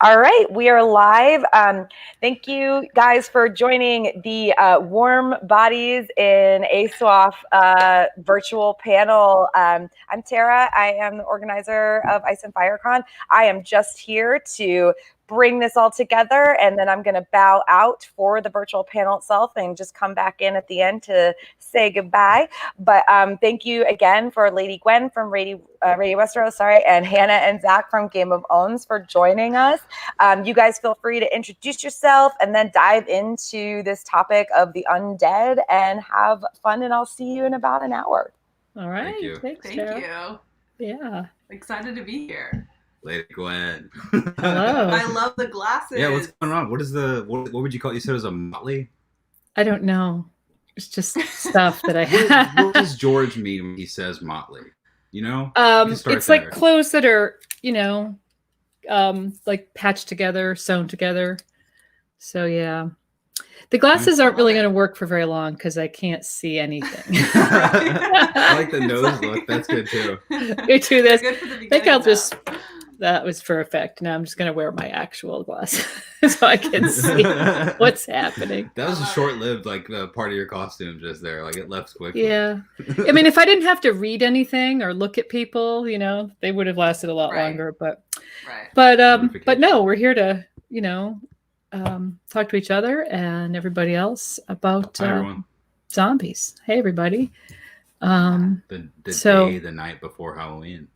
All right, we are live. Thank you guys for joining the Warm Bodies in ASOIAF virtual panel. I'm Tara. I am the organizer of Ice and FireCon. I am just here to bring this all together, and then I'm going to bow out for the virtual panel itself and just come back in at the end to say goodbye. But thank you again for Lady Gwyn from Radio Westeros, and Hannah and Zach from Game of Owns for joining us. You guys feel free to introduce yourself and then dive into this topic of the undead and have fun, and I'll see you in about an hour. All right. Thank you. Thanks, Thank Tara. you. Yeah. Excited to be here. Lady Gwyn. Hello. I love the glasses. Yeah, what's going on? What is what would you call it? You said it was a motley? I don't know. It's just stuff that I have. What does George mean when he says motley? You know? It's like clothes that are, like patched together, sewn together. So yeah. The glasses aren't really going to work for very long because I can't see anything. I like the nose look. That's good too. You do this. Good for the I think I'll beginning, that was for effect. Now I'm just going to wear my actual glasses so I can see what's happening. That was a short-lived part of your costume just there. Like it left quickly. Yeah. I mean, if I didn't have to read anything or look at people, they would have lasted a lot longer. But no, we're here to, talk to each other and everybody else about zombies. Hey, everybody. The night before Halloween.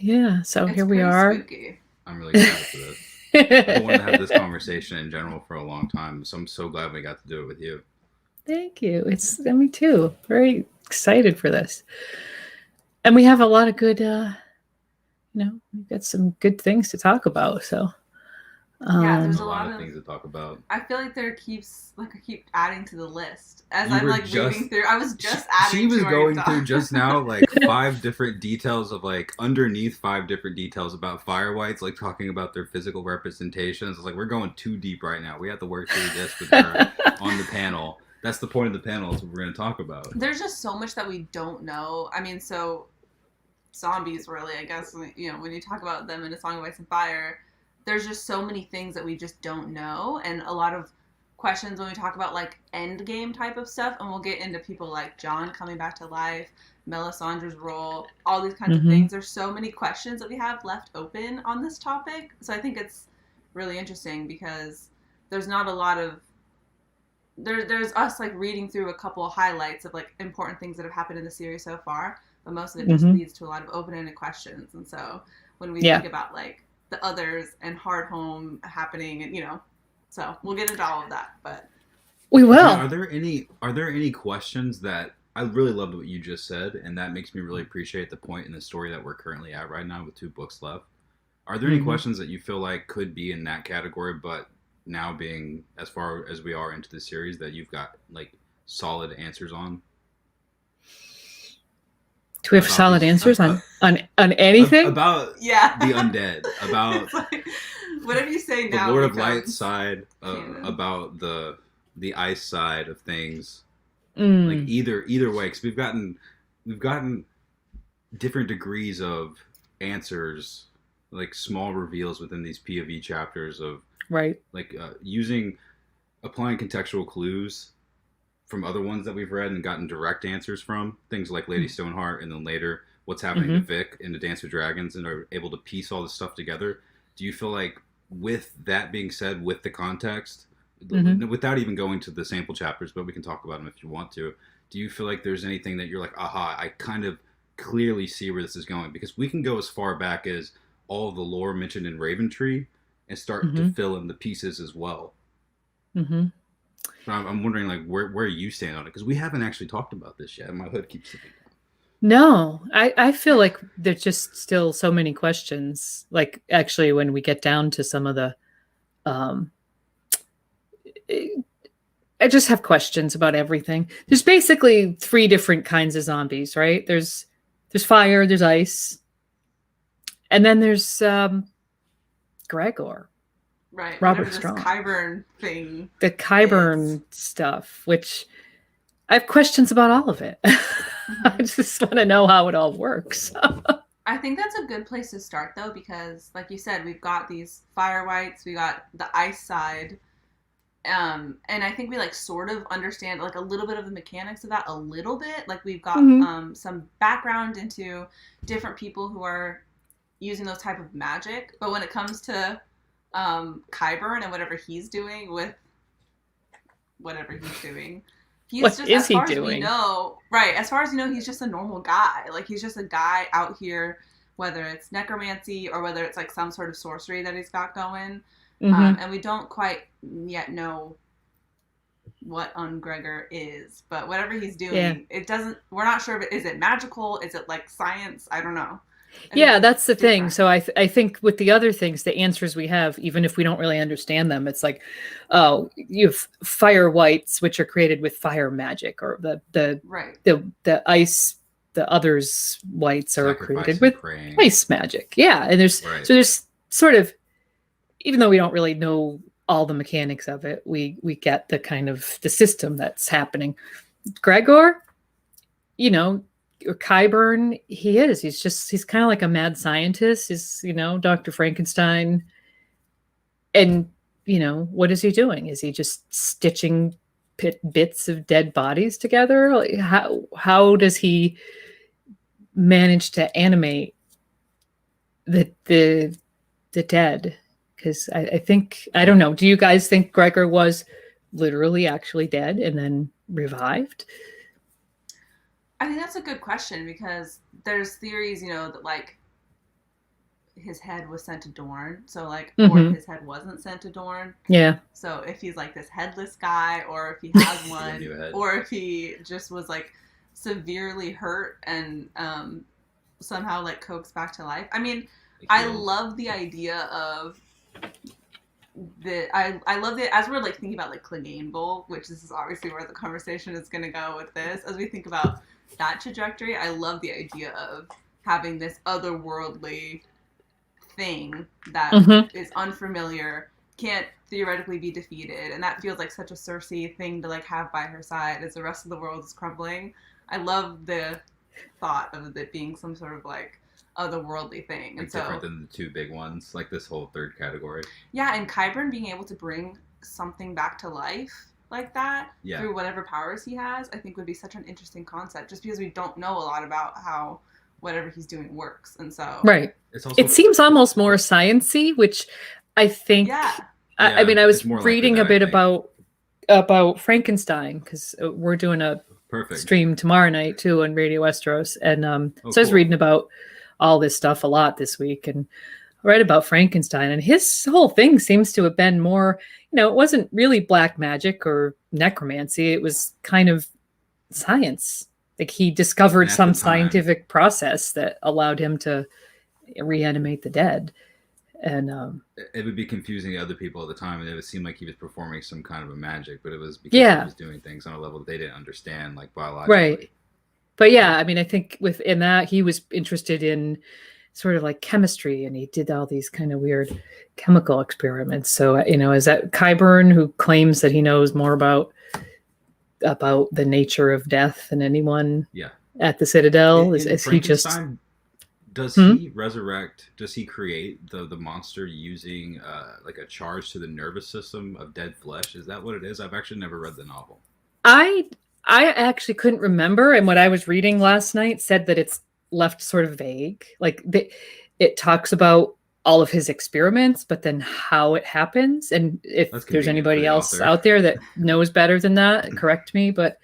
Yeah, so here we are. Spooky. I'm really excited for this. I wanted to have this conversation in general for a long time, so I'm so glad we got to do it with you. Thank you. Me too. Very excited for this. And we have a lot of good, we've got some good things to talk about, so. There's a lot of things to talk about. I feel like I keep adding to the list as I'm reading through. I was just adding. She was going through just now 5 different details of underneath 5 different details about fire whites, talking about their physical representations. It's we're going too deep right now. We have to work through this with her on the panel. That's the point of the panel. Is what we're going to talk about. There's just so much that we don't know. I mean, so zombies really. I guess when you talk about them in A Song of Ice and Fire. There's just so many things that we just don't know, and a lot of questions when we talk about end game type of stuff, and we'll get into people like Jon coming back to life, Melisandre's role, all these kinds of things. There's so many questions that we have left open on this topic, so I think it's really interesting because there's not a lot of there's us reading through a couple of highlights of important things that have happened in the series so far, but most of it just leads to a lot of open-ended questions, and so when we think about the others and Hardhome happening, and so we'll get into all of that. But we will. Yeah, are there any questions that I really loved what you just said, and that makes me really appreciate the point in the story that we're currently at right now with 2 books left. Are there any questions that you feel could be in that category, but now being as far as we are into the series that you've got solid answers on? Do we have solid answers on anything? About the undead, about whatever you say now. The Lord of Light side, about the ice side of things. Either way, because we've gotten different degrees of answers, small reveals within these POV chapters of applying contextual clues from other ones that we've read and gotten direct answers from, things like Lady Stoneheart, and then later what's happening to Vic in the Dance with Dragons, and are able to piece all this stuff together. Do you feel with that being said, with the context, without even going to the sample chapters, but we can talk about them if you want to, do you feel there's anything that you're aha, I kind of clearly see where this is going? Because we can go as far back as all the lore mentioned in Raventree and start to fill in the pieces as well. So I'm wondering, where you stand on it, because we haven't actually talked about this yet. My hood keeps sitting down. No, I feel there's just still so many questions. Actually, when we get down to some of the, I just have questions about everything. There's basically 3 different kinds of zombies, right? There's fire, there's ice, and then there's Gregor. Right. Robert Strong. Qyburn thing. The Qyburn stuff, which I have questions about all of it. I just want to know how it all works. I think that's a good place to start, though, because, like you said, we've got these fire wights, we got the ice side, and I think we, like, sort of understand, like, a little bit of the mechanics of that a little bit. Like, we've got some background into different people who are using those type of magic, but when it comes to Qyburn and whatever he's doing with whatever he's doing, he's what just, is as he far as doing? we know, right, as far as you know, he's just a normal guy. Like, he's just a guy out here, whether it's necromancy or whether it's, like, some sort of sorcery that he's got going. And we don't quite yet know what UN-Gregor is, but whatever he's doing, we're not sure is it magical? Is it, like, science? I don't know. Yeah, that's the thing. So I think with the other things, the answers we have, even if we don't really understand them, it's like, oh, you have fire wights, which are created with fire magic, or the ice, the others wights are created with ice magic. Yeah, and there's sort of, even though we don't really know all the mechanics of it, we get the kind of the system that's happening. Gregor, or Qyburn, he's kind of like a mad scientist. He's, Dr. Frankenstein. And, what is he doing? Is he just stitching bits of dead bodies together? Like, how does he manage to animate the dead? Because I don't know. Do you guys think Gregor was literally actually dead and then revived? I think that's a good question, because there's theories, that, like, his head was sent to Dorne. So, like, or his head wasn't sent to Dorne. Yeah. So if he's, like, this headless guy, or if he has one, or if he just was, like, severely hurt and somehow, like, coaxed back to life. I mean, I love the idea of I love it as we're, like, thinking about, like, Clegane Bowl, which is obviously where the conversation is going to go with this. As we think about that trajectory, I love the idea of having this otherworldly thing that is unfamiliar, can't theoretically be defeated, and that feels like such a Cersei thing to, like, have by her side as the rest of the world is crumbling. I love the thought of it being some sort of, like, otherworldly thing. Like, and so different than the two big ones, like this whole third category. Yeah, and Qyburn being able to bring something back to life like that through whatever powers he has, I think would be such an interesting concept, just because we don't know a lot about how whatever he's doing works. And so it seems almost more sciencey, which I think I mean, I was reading a bit about Frankenstein, because we're doing a stream tomorrow night too on Radio Westeros, and so I was reading about all this stuff a lot this week, and I read about Frankenstein, and his whole thing seems to have been more, it wasn't really black magic or necromancy. It was kind of science. Like, he discovered some scientific process that allowed him to reanimate the dead. And it would be confusing to other people at the time, and it would seem like he was performing some kind of a magic, but it was because he was doing things on a level that they didn't understand, like biologically. Right. But yeah, I mean, I think within that, he was interested in sort of like chemistry, and he did all these kind of weird chemical experiments. So, is that Qyburn, who claims that he knows more about the nature of death than anyone at the Citadel? Is he just... Does he resurrect, does he create the monster using like a charge to the nervous system of dead flesh? Is that what it is? I've actually never read the novel. I actually couldn't remember, and what I was reading last night said that it's left sort of vague. Like, it talks about all of his experiments, but then how it happens, and if there's anybody else out there that knows better than that, correct me. But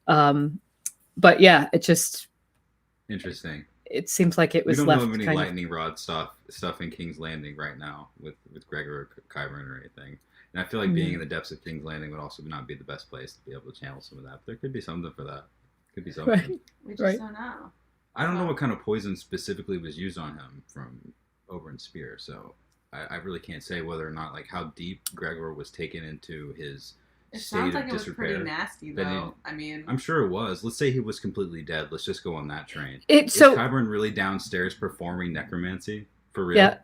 yeah, it just interesting. It seems like it was left. We don't left know of any lightning rod stuff in King's Landing right now with Gregor or Qyburn or anything. And I feel like being in the depths of King's Landing would also not be the best place to be able to channel some of that. But there could be something for that. Could be something. Right. We just don't know. I don't know what kind of poison specifically was used on him from Oberyn's spear, so I really can't say whether or not, like, how deep Gregor was taken into his sounds like it was pretty nasty, though. I mean, I'm sure it was. Let's say he was completely dead. Let's just go on that train. Is Qyburn really downstairs performing necromancy for real? Yeah.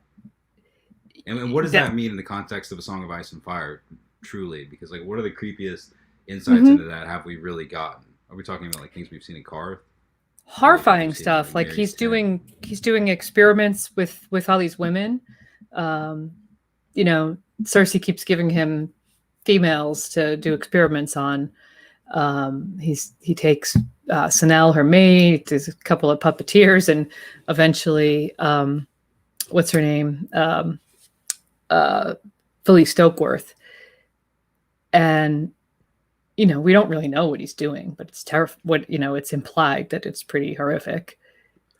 And what does that mean in the context of A Song of Ice and Fire? Truly, because, like, what are the creepiest insights into that have we really gotten? Are we talking about, like, things we've seen in Karth? horrifying stuff. Like he's doing experiments with all these women. You know, Cersei keeps giving him females to do experiments on. He takes Sanelle, her maid, there's a couple of puppeteers, and eventually, what's her name? Philly Stokeworth. And, you know, we don't really know what he's doing, but it's it's implied that it's pretty horrific.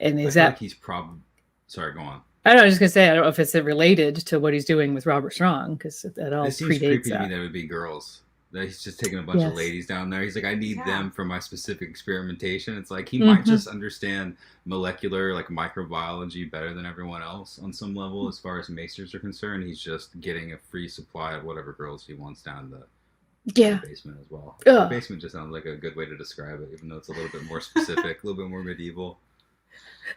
And is that like he's probably, sorry, go on. I don't know, I was just gonna say, I don't know if it's related to what he's doing with Robert Strong, because it all seems predates creepy that. to me that it would be girls. That he's just taking a bunch of ladies down there. He's like, I need them for my specific experimentation. It's like he might just understand molecular, like microbiology better than everyone else on some level as far as maesters are concerned. He's just getting a free supply of whatever girls he wants down the basement as well. The basement just sounds like a good way to describe it, even though it's a little bit more specific, a little bit more medieval.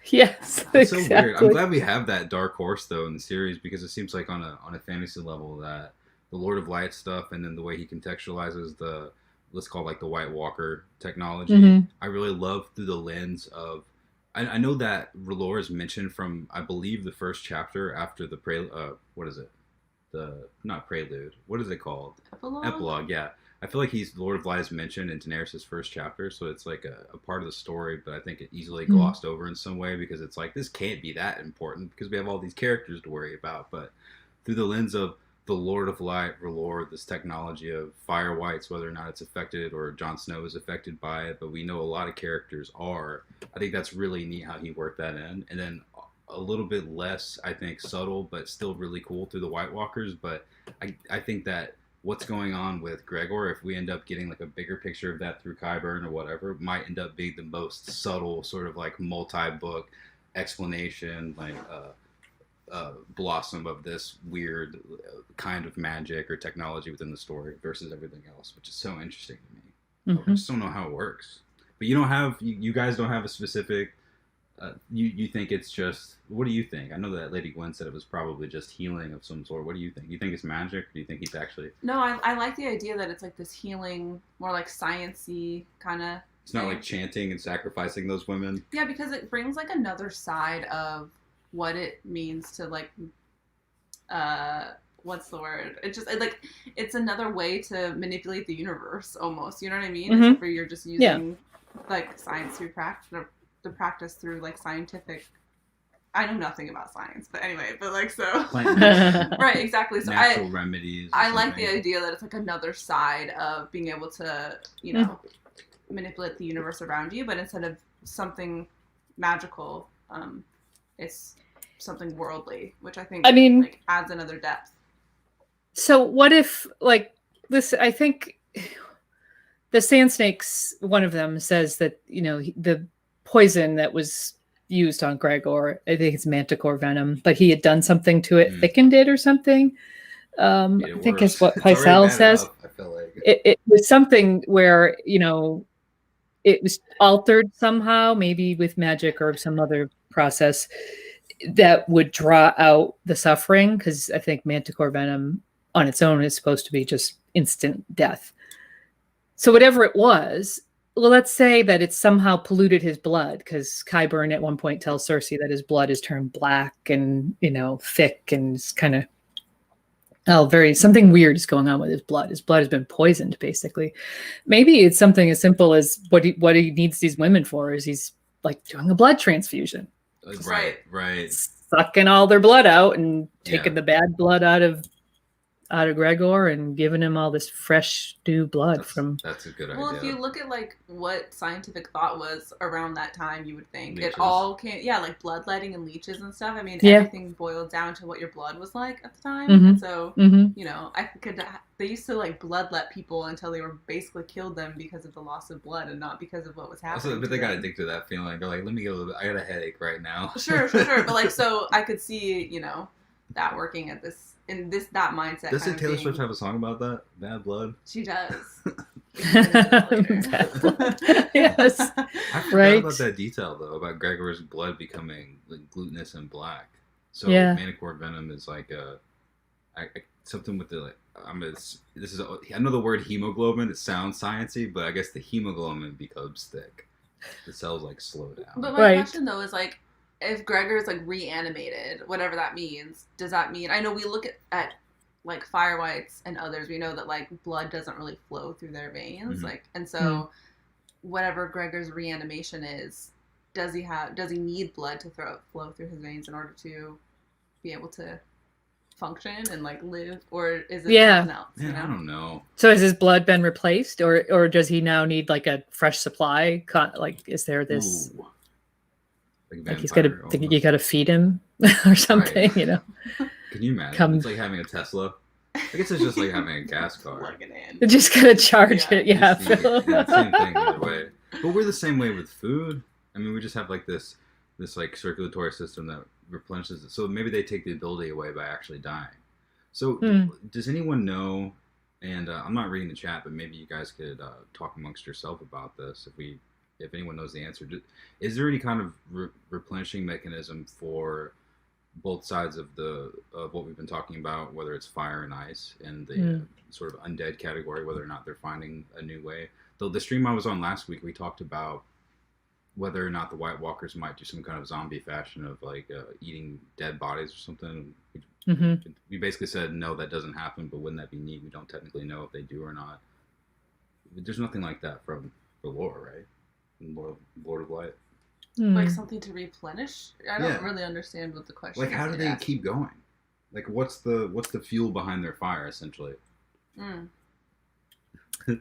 Yes, it's so weird. I'm glad we have that dark horse though in the series, because it seems like on a fantasy level that the Lord of Light stuff, and then the way he contextualizes the, let's call it like the White Walker technology, I really love through the lens of, I know that R'hllor is mentioned from, I believe, the first chapter after the what is it? Not prelude. What is it called? Epilogue, yeah. I feel like the Lord of Light is mentioned in Daenerys' first chapter, so it's like a part of the story, but I think it easily glossed over in some way, because it's like, this can't be that important because we have all these characters to worry about. But through the lens of the Lord of Light, R'hllor, this technology of fire whites, whether or not it's affected or Jon Snow is affected by it, but we know a lot of characters are. I think that's really neat how he worked that in. And then a little bit less, I think, subtle, but still really cool through the White Walkers. But I think that what's going on with Gregor, if we end up getting like a bigger picture of that through Qyburn or whatever, might end up being the most subtle sort of like multi-book explanation, like blossom of this weird kind of magic or technology within the story versus everything else, which is so interesting to me. I just don't know how it works. But you guys don't have a specific, you think it's just, what do you think? I know that Lady Gwyn said it was probably just healing of some sort. What do you think? You think it's magic, or do you think he's actually... No, I like the idea that it's like this healing, more like science-y kind of... It's not like chanting and sacrificing those women? Yeah, because it brings like another side of what it means to like, what's the word? It just like, it's another way to manipulate the universe almost. You know what I mean? Except for you're just using like science to practice through like scientific. I know nothing about science, but anyway, but like so. Right, exactly. So natural remedies. I like the idea that it's like another side of being able to, you know, manipulate the universe around you, but instead of something magical, it's something worldly, which I think like adds another depth. So what if, like, this, I think the Sand Snakes, one of them says that, you know, the poison that was used on Gregor, I think it's manticore venom, but he had done something to it, thickened it or something. I think is what Pycelle says. I feel like it was something where, you know, it was altered somehow, maybe with magic or some other process that would draw out the suffering, because I think manticore venom on its own is supposed to be just instant death. So whatever it was, well, let's say that it's somehow polluted his blood, because Qyburn at one point tells Cersei that his blood is turned black and, you know, thick, and it's kind of something weird is going on with his blood. His blood has been poisoned, basically. Maybe it's something as simple as what he needs these women for is he's like doing a blood transfusion. Right. Sucking all their blood out and taking the bad blood out of Gregor and giving him all this fresh new blood That's a good idea. Well, if you look at like what scientific thought was around that time, you would think leeches. It all came, like bloodletting and leeches and stuff. I mean, everything boiled down to what your blood was like at the time. So, you know, they used to like bloodlet people until they were basically killed them because of the loss of blood and not because of what was happening. Also, but they got addicted to that feeling. They're like, let me get I got a headache right now. Sure. But like, so I could see, you know, that working at this. In that mindset. Doesn't Taylor Swift have a song about that? Bad Blood? She does. Bad blood. Yes. I forgot about that detail, though, about Gregor's blood becoming like glutinous and black. So manticore venom is like something with the, like, I know the word hemoglobin, it sounds sciencey, but I guess the hemoglobin becomes thick. the cells like slow down. But my question though is like, if Gregor is like reanimated, whatever that means, does that mean? I know we look at like fire whites and others. We know that like blood doesn't really flow through their veins, like, and so whatever Gregor's reanimation is, does he need blood to flow through his veins in order to be able to function and like live, or is it something else? Man, I don't know. So has his blood been replaced, or does he now need like a fresh supply? Like, is there this? Ooh. Like he's got to, you got to feed him or something, you know? Can you imagine? It's like having a Tesla. I guess it's just like having a gas car. Plug it in. You just gotta charge it, Same thing either way. But we're the same way with food. I mean, we just have like this like circulatory system that replenishes it. So maybe they take the ability away by actually dying. So does anyone know? And I'm not reading the chat, but maybe you guys could talk amongst yourself about this. If anyone knows the answer, is there any kind of replenishing mechanism for both sides of what we've been talking about, whether it's fire and ice and the sort of undead category, whether or not they're finding a new way? The stream I was on last week, we talked about whether or not the White Walkers might do some kind of zombie fashion of like eating dead bodies or something. We basically said, no, that doesn't happen, but wouldn't that be neat? We don't technically know if they do or not. There's nothing like that from the lore, right? Lord of Light. Like something to replenish? I don't really understand what the question is. Like, how do they keep going? Like, what's the fuel behind their fire, essentially?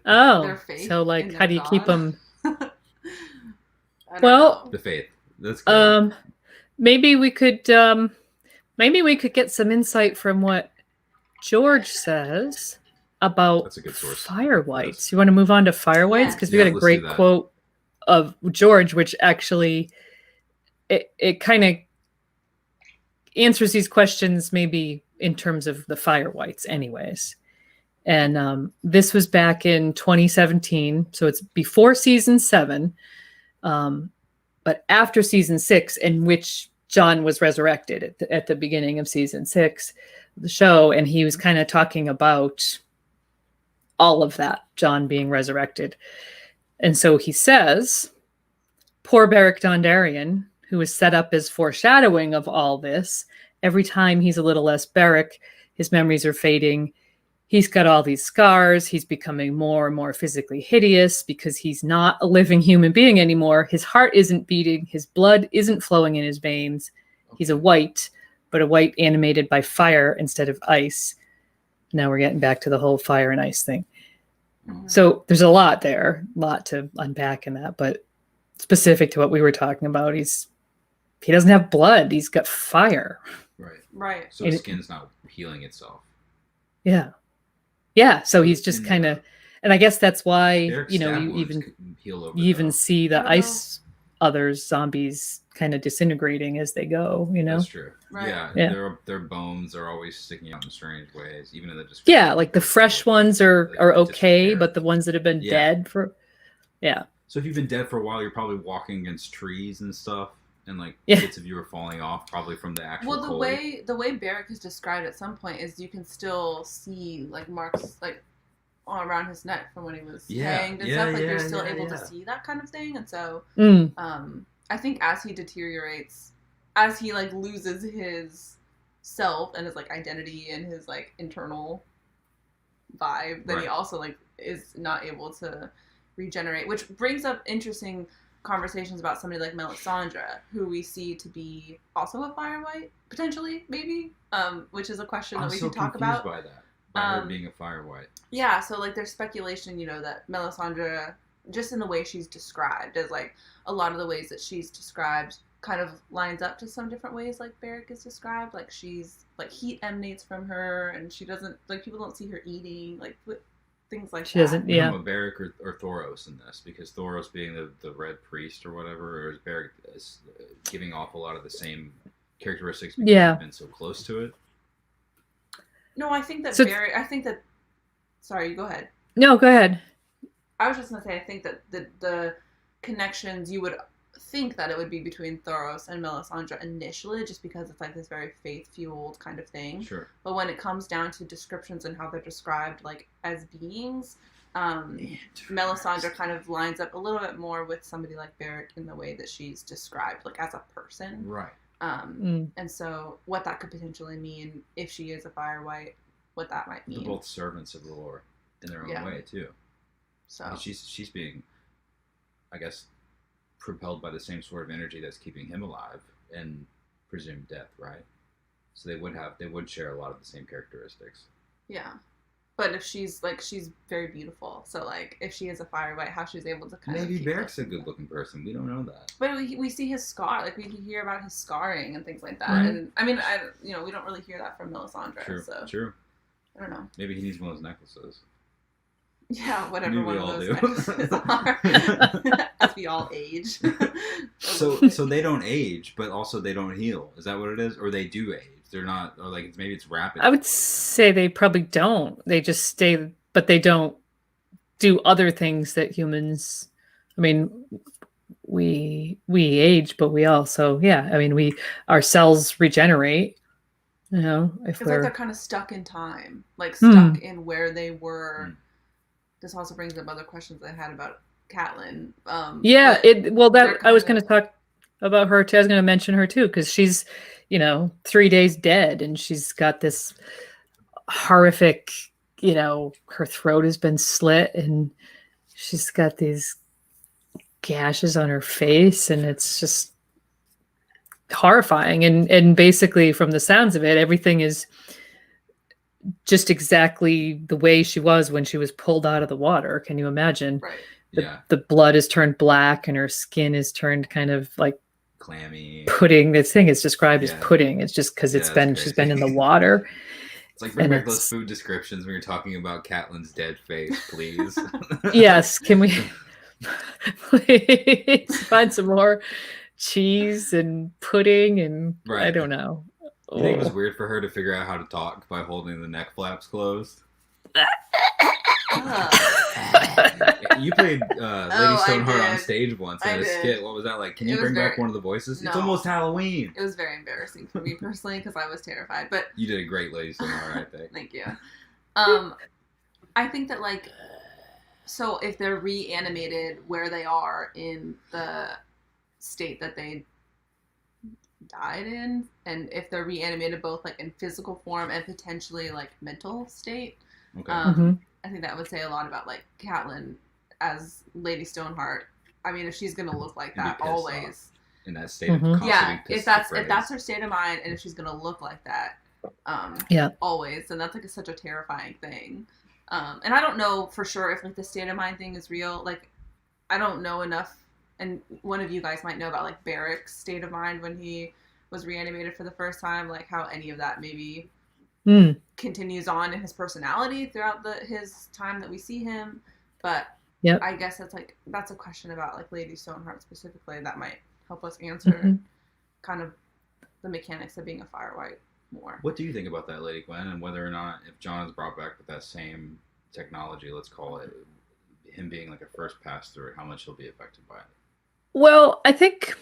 Oh, so like, how do you keep them? Well, the faith. That's good. Maybe we could get some insight from what George says about That's a good source. fire whites. You want to move on to fire whites? Because we got a great quote of George, which actually it kind of answers these questions maybe in terms of the fire whites anyways. And this was back in 2017, so it's before season 7, but after season 6, in which Jon was resurrected at the beginning of season 6 of the show, and he was kind of talking about all of that, Jon being resurrected. And so he says, poor Beric Dondarrion, who is set up as foreshadowing of all this, every time he's a little less Beric, his memories are fading. He's got all these scars. He's becoming more and more physically hideous because he's not a living human being anymore. His heart isn't beating. His blood isn't flowing in his veins. He's a white, but a white animated by fire instead of ice. Now we're getting back to the whole fire and ice thing. So there's a lot there, a lot to unpack in that, but specific to what we were talking about, he doesn't have blood. He's got fire. Right. So his skin's not healing itself. Yeah. Yeah. So he's just kind of, and I guess that's why, Derek's you even see the ice others, zombies, kind of disintegrating as they go, you know? That's true. Right. Yeah. Their bones are always sticking out in strange ways, even in the description. Yeah, like the fresh ones are okay, but the ones that have been dead for, So if you've been dead for a while, you're probably walking against trees and stuff, and like bits of you are falling off, probably from the actual cold. The way Beric is described at some point is you can still see like marks like all around his neck from when he was hanged and stuff. Like you're still able to see that kind of thing, and so I think as he deteriorates, as he like loses his self and his like identity and his like internal vibe, then he also like is not able to regenerate, which brings up interesting conversations about somebody like Melisandre, who we see to be also a fire white, potentially, maybe, which is a question that we can talk about. By that, by her being a fire white. Yeah, so like there's speculation, that Melisandre, just in the way she's described, as like a lot of the ways that she's described kind of lines up to some different ways like Beric is described. Like she's like heat emanates from her, and she doesn't like people don't see her eating, like things like she doesn't. Yeah, a Beric or Thoros in this, because Thoros being the Red Priest or whatever, or is Beric giving off a lot of the same characteristics because he's been so close to it. No, I think that Beric. I think that. Sorry, you go ahead. No, go ahead. I was just gonna say, I think that the connections, you would think that it would be between Thoros and Melisandre initially, just because it's like this very faith-fueled kind of thing. Sure. But when it comes down to descriptions and how they're described like as beings, Melisandre kind of lines up a little bit more with somebody like Beric in the way that she's described, like as a person. Right. And so what that could potentially mean if she is a Fire White, what that might mean. They're both servants of the Lord in their own way too. So and she's being, I guess, propelled by the same sort of energy that's keeping him alive and presumed death, right? So they would share a lot of the same characteristics. Yeah. But if she's very beautiful, so like if she is a Fire White, how she's able to kind of maybe Beric's a good looking person. We don't know that. But we see his scar, like we hear about his scarring and things like that. Right. And I mean, we don't really hear that from Melisandre. True. I don't know. Maybe he needs one of those necklaces. Yeah, whatever one of those do. necklaces are. As we all age. So they don't age, but also they don't heal. Is that what it is? Or they do age? They're not, or like maybe it's rapid. I would say they probably don't. They just stay, but they don't do other things that humans. I mean, we age, but we also, our cells regenerate. You know, if it's like they're kind of stuck in time, like stuck in where they were. This also brings up other questions I had about Catelyn. I was going to talk about her too. I was going to mention her too because she's, 3 days dead, and she's got this horrific, her throat has been slit, and she's got these gashes on her face, and it's just horrifying. And basically, from the sounds of it, everything is just exactly the way she was when she was pulled out of the water. Can you imagine? Right. The blood is turned black, and her skin is turned kind of like clammy pudding. This thing is described as pudding. It's just because she's been in the water. It's like bring back those food descriptions when you're talking about Catelyn's dead face, please. Yes, can we please find some more cheese and pudding and I don't know. You think it was weird for her to figure out how to talk by holding the neck flaps closed? You played Lady Stoneheart on stage once in a skit. What was that like? Can you bring back one of the voices? No. It's almost Halloween. It was very embarrassing for me personally because I was terrified. But you did a great Lady Stoneheart, I think. Thank you. I think that so if they're reanimated where they are in the state that they died in, and if they're reanimated both like in physical form and potentially like mental state, I think that would say a lot about like Catelyn as Lady Stoneheart. I mean, if she's gonna look like that always in that state of constantly if that's her state of mind, and if she's gonna look like that always, then that's like such a terrifying thing. And I don't know for sure if like the state of mind thing is real. Like I don't know enough, and one of you guys might know about like Beric's state of mind when he was reanimated for the first time, like how any of that maybe continues on in his personality throughout his time that we see him. But I guess that's a question about like Lady Stoneheart specifically that might help us answer kind of the mechanics of being a Fire White more. What do you think about that, Lady Gwyn, and whether or not if Jon is brought back with that same technology, let's call it, him being like a first pass through, how much he'll be affected by it? Well, I think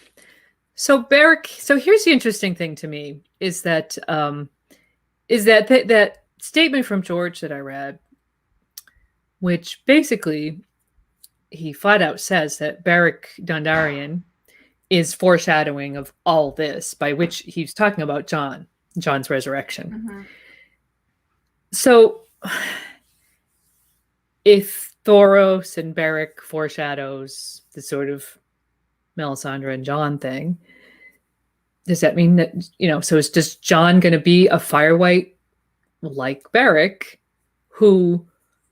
so. Beric. So here's the interesting thing to me is that that statement from George that I read, which basically he flat out says that Beric Dondarrion is foreshadowing of all this, by which he's talking about Jon's resurrection. So if Thoros and Beric foreshadows the sort of Melisandre and Jon thing, does that mean that, so is just Jon going to be a Fire White like Beric, who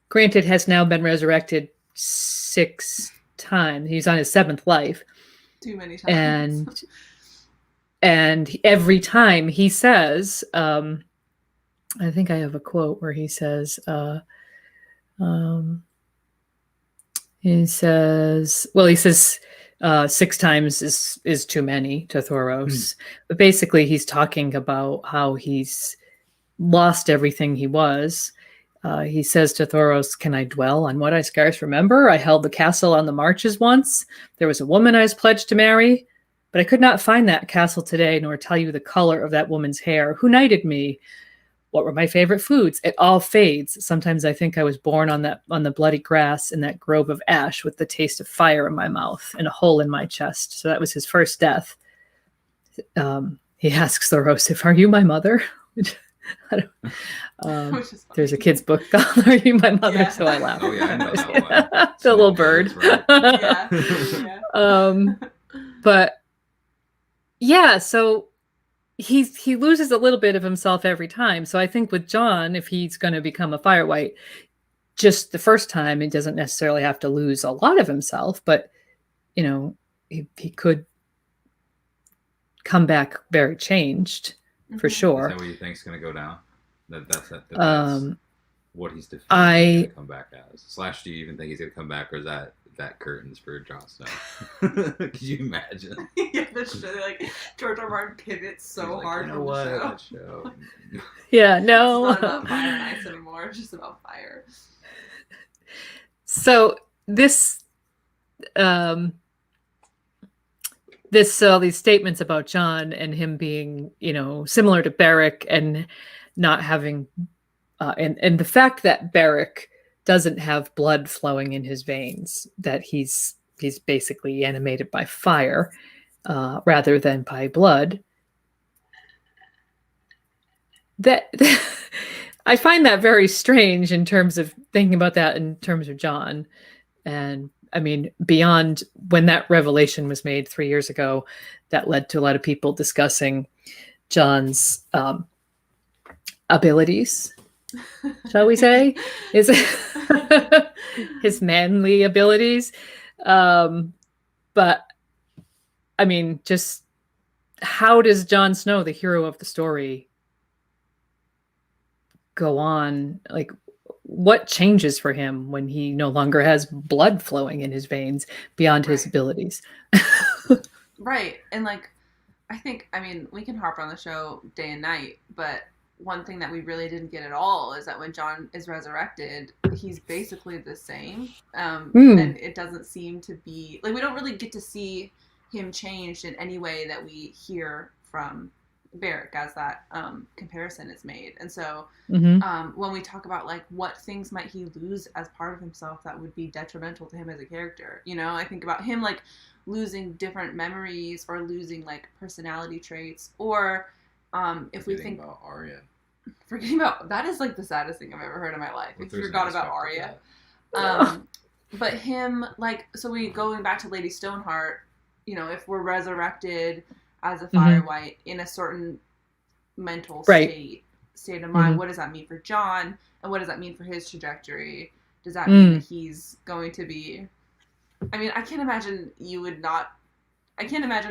granted has now been resurrected 6 times. He's on his 7th life. Too many times. And every time he says, I think I have a quote where he says, 6 times is too many to Thoros. But basically he's talking about how he's lost everything he was. He says to Thoros, "Can I dwell on what I scarce remember? I held the castle on the marches once. There was a woman I was pledged to marry, but I could not find that castle today, nor tell you the color of that woman's hair. Who knighted me? what were my favorite foods? It all fades. Sometimes I think I was born on the bloody grass in that grove of ash with the taste of fire in my mouth and a hole in my chest. So that was his first death. He asks the Rosif, "Are you my mother?" There's a kid's book called "Are You My Mother?" Yeah. So I laugh. Oh yeah, I know that one. The little bird. Right? Yeah. But yeah, so he loses a little bit of himself every time. So I think with Jon, if he's going to become a Fire White, just the first time, he doesn't necessarily have to lose a lot of himself, but he could come back very changed for sure. Is that what you think is going to go down? That's what he's going to come back as. / do you even think he's going to come back, or is that curtains for Jon Snow? Could you imagine? Yeah, that's true. Like George R. Martin pivots so hard from the show. Yeah, no. It's not about fire and ice anymore. It's just about fire. So these statements about Jon and him being, similar to Beric and not having, and the fact that Beric doesn't have blood flowing in his veins, that he's basically animated by fire rather than by blood. That I find that very strange in terms of thinking about that in terms of Jon. And I mean, beyond when that revelation was made 3 years ago, that led to a lot of people discussing Jon's abilities, shall we say, his manly abilities. But I mean, just how does Jon Snow, the hero of the story, go on? Like, what changes for him when he no longer has blood flowing in his veins beyond his abilities? Right. And we can harp on the show day and night, but one thing that we really didn't get at all is that when Jon is resurrected, he's basically the same. And it doesn't seem to be we don't really get to see him changed in any way that we hear from Beric as that comparison is made. And so when we talk about what things might he lose as part of himself that would be detrimental to him as a character, I think about him losing different memories or losing personality traits, or if we think about Arya, forgetting about that is the saddest thing I've ever heard in my life. If you forgot about Arya. But him so we going back to Lady Stoneheart, if we're resurrected as a Fire White in a certain mental state of mind, what does that mean for Jon, and what does that mean for his trajectory? Does that mean that he's going to be? I mean, I can't imagine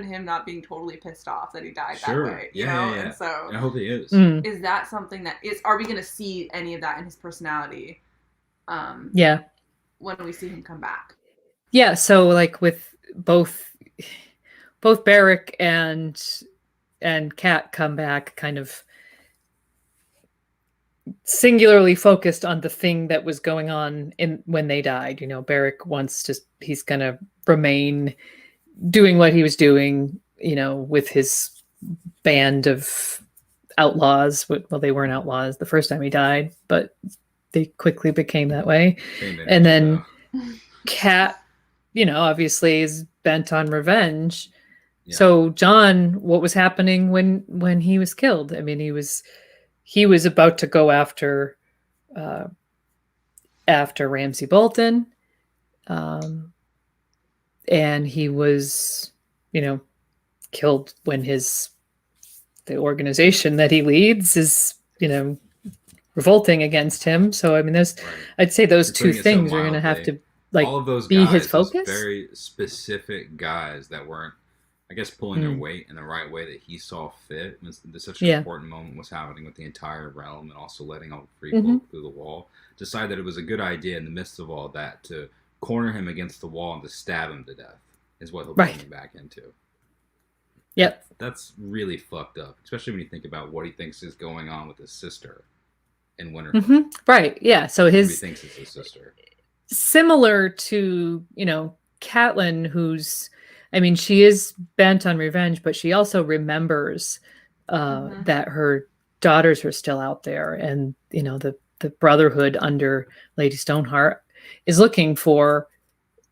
him not being totally pissed off that he died that way. Yeah. And so I hope he is. Is that something that are we going to see any of that in his personality? When we see him come back. Yeah. So with both Beric and Cat come back kind of singularly focused on the thing that was going on when they died. Beric he's going to remain doing what he was doing, with his band of outlaws. Well, they weren't outlaws the first time he died, but they quickly became that way. And then Cat, obviously is bent on revenge. Yeah. So Jon, what was happening when he was killed? I mean, he was about to go after Ramsay Bolton, and he was, killed when the organization that he leads is, revolting against him. So I mean, I'd say those two things are going to have to all of those be guys, his focus. Very specific guys that weren't, I guess, pulling their weight in the right way that he saw fit. There's such an important moment was happening with the entire realm, and also letting all the free flow through the wall. Decide that it was a good idea in the midst of all that to corner him against the wall and to stab him to death is what he'll bring him back into. Yep. That's really fucked up, especially when you think about what he thinks is going on with his sister in Winterfell. Right. Yeah. So he thinks it's his sister. Similar to, Catelyn, she is bent on revenge, but she also remembers that her daughters are still out there, and the Brotherhood under Lady Stoneheart is looking for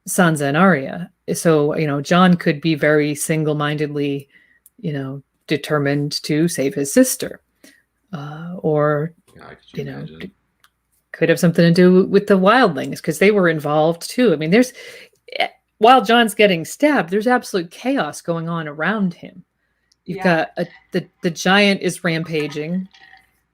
Sansa and Arya. So Jon could be very single-mindedly, determined to save his sister, or could have something to do with the wildlings, because they were involved too. I mean, while Jon's getting stabbed, there's absolute chaos going on around him. You've got the giant is rampaging,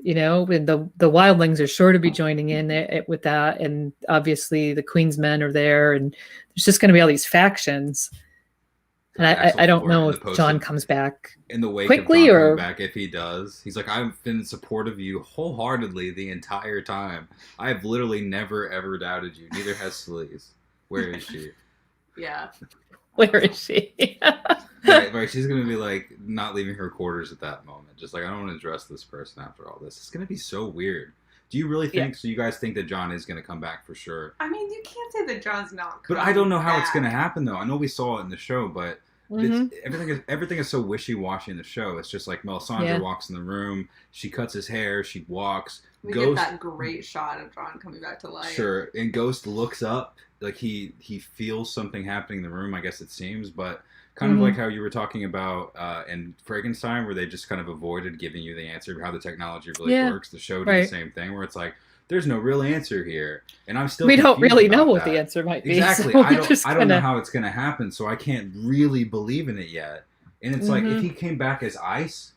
and the wildlings are sure to be joining in with that. And obviously the Queen's men are there, and there's just going to be all these factions. And I don't know if Jon comes back in the wake quickly of Jon or coming back. If he does, he's like, I've been in support of you wholeheartedly the entire time. I have literally never ever doubted you. Neither has Sleaze. Where is she? Yeah. Where is she? right. She's gonna be like not leaving her quarters at that moment. Just like, I don't want to address this person after all this. It's gonna be so weird. Do you really think? So you guys think that Jon is gonna come back for sure? I mean, you can't say that Jon's not. But I don't know how it's gonna happen though. I know we saw it in the show, but everything is so wishy-washy in the show. It's just like Melisandre walks in the room, she cuts his hair, she walks. We get that great shot of Jon coming back to life. Sure, and Ghost looks up, like he feels something happening in the room, I guess it seems, but kind of like how you were talking about in Frankenstein, where they just kind of avoided giving you the answer of how the technology really works. The show did the same thing, where it's like, there's no real answer here, and I'm still. We don't really know what the answer might be. Exactly, so I don't know how it's going to happen, so I can't really believe in it yet. And it's like, if he came back as ice,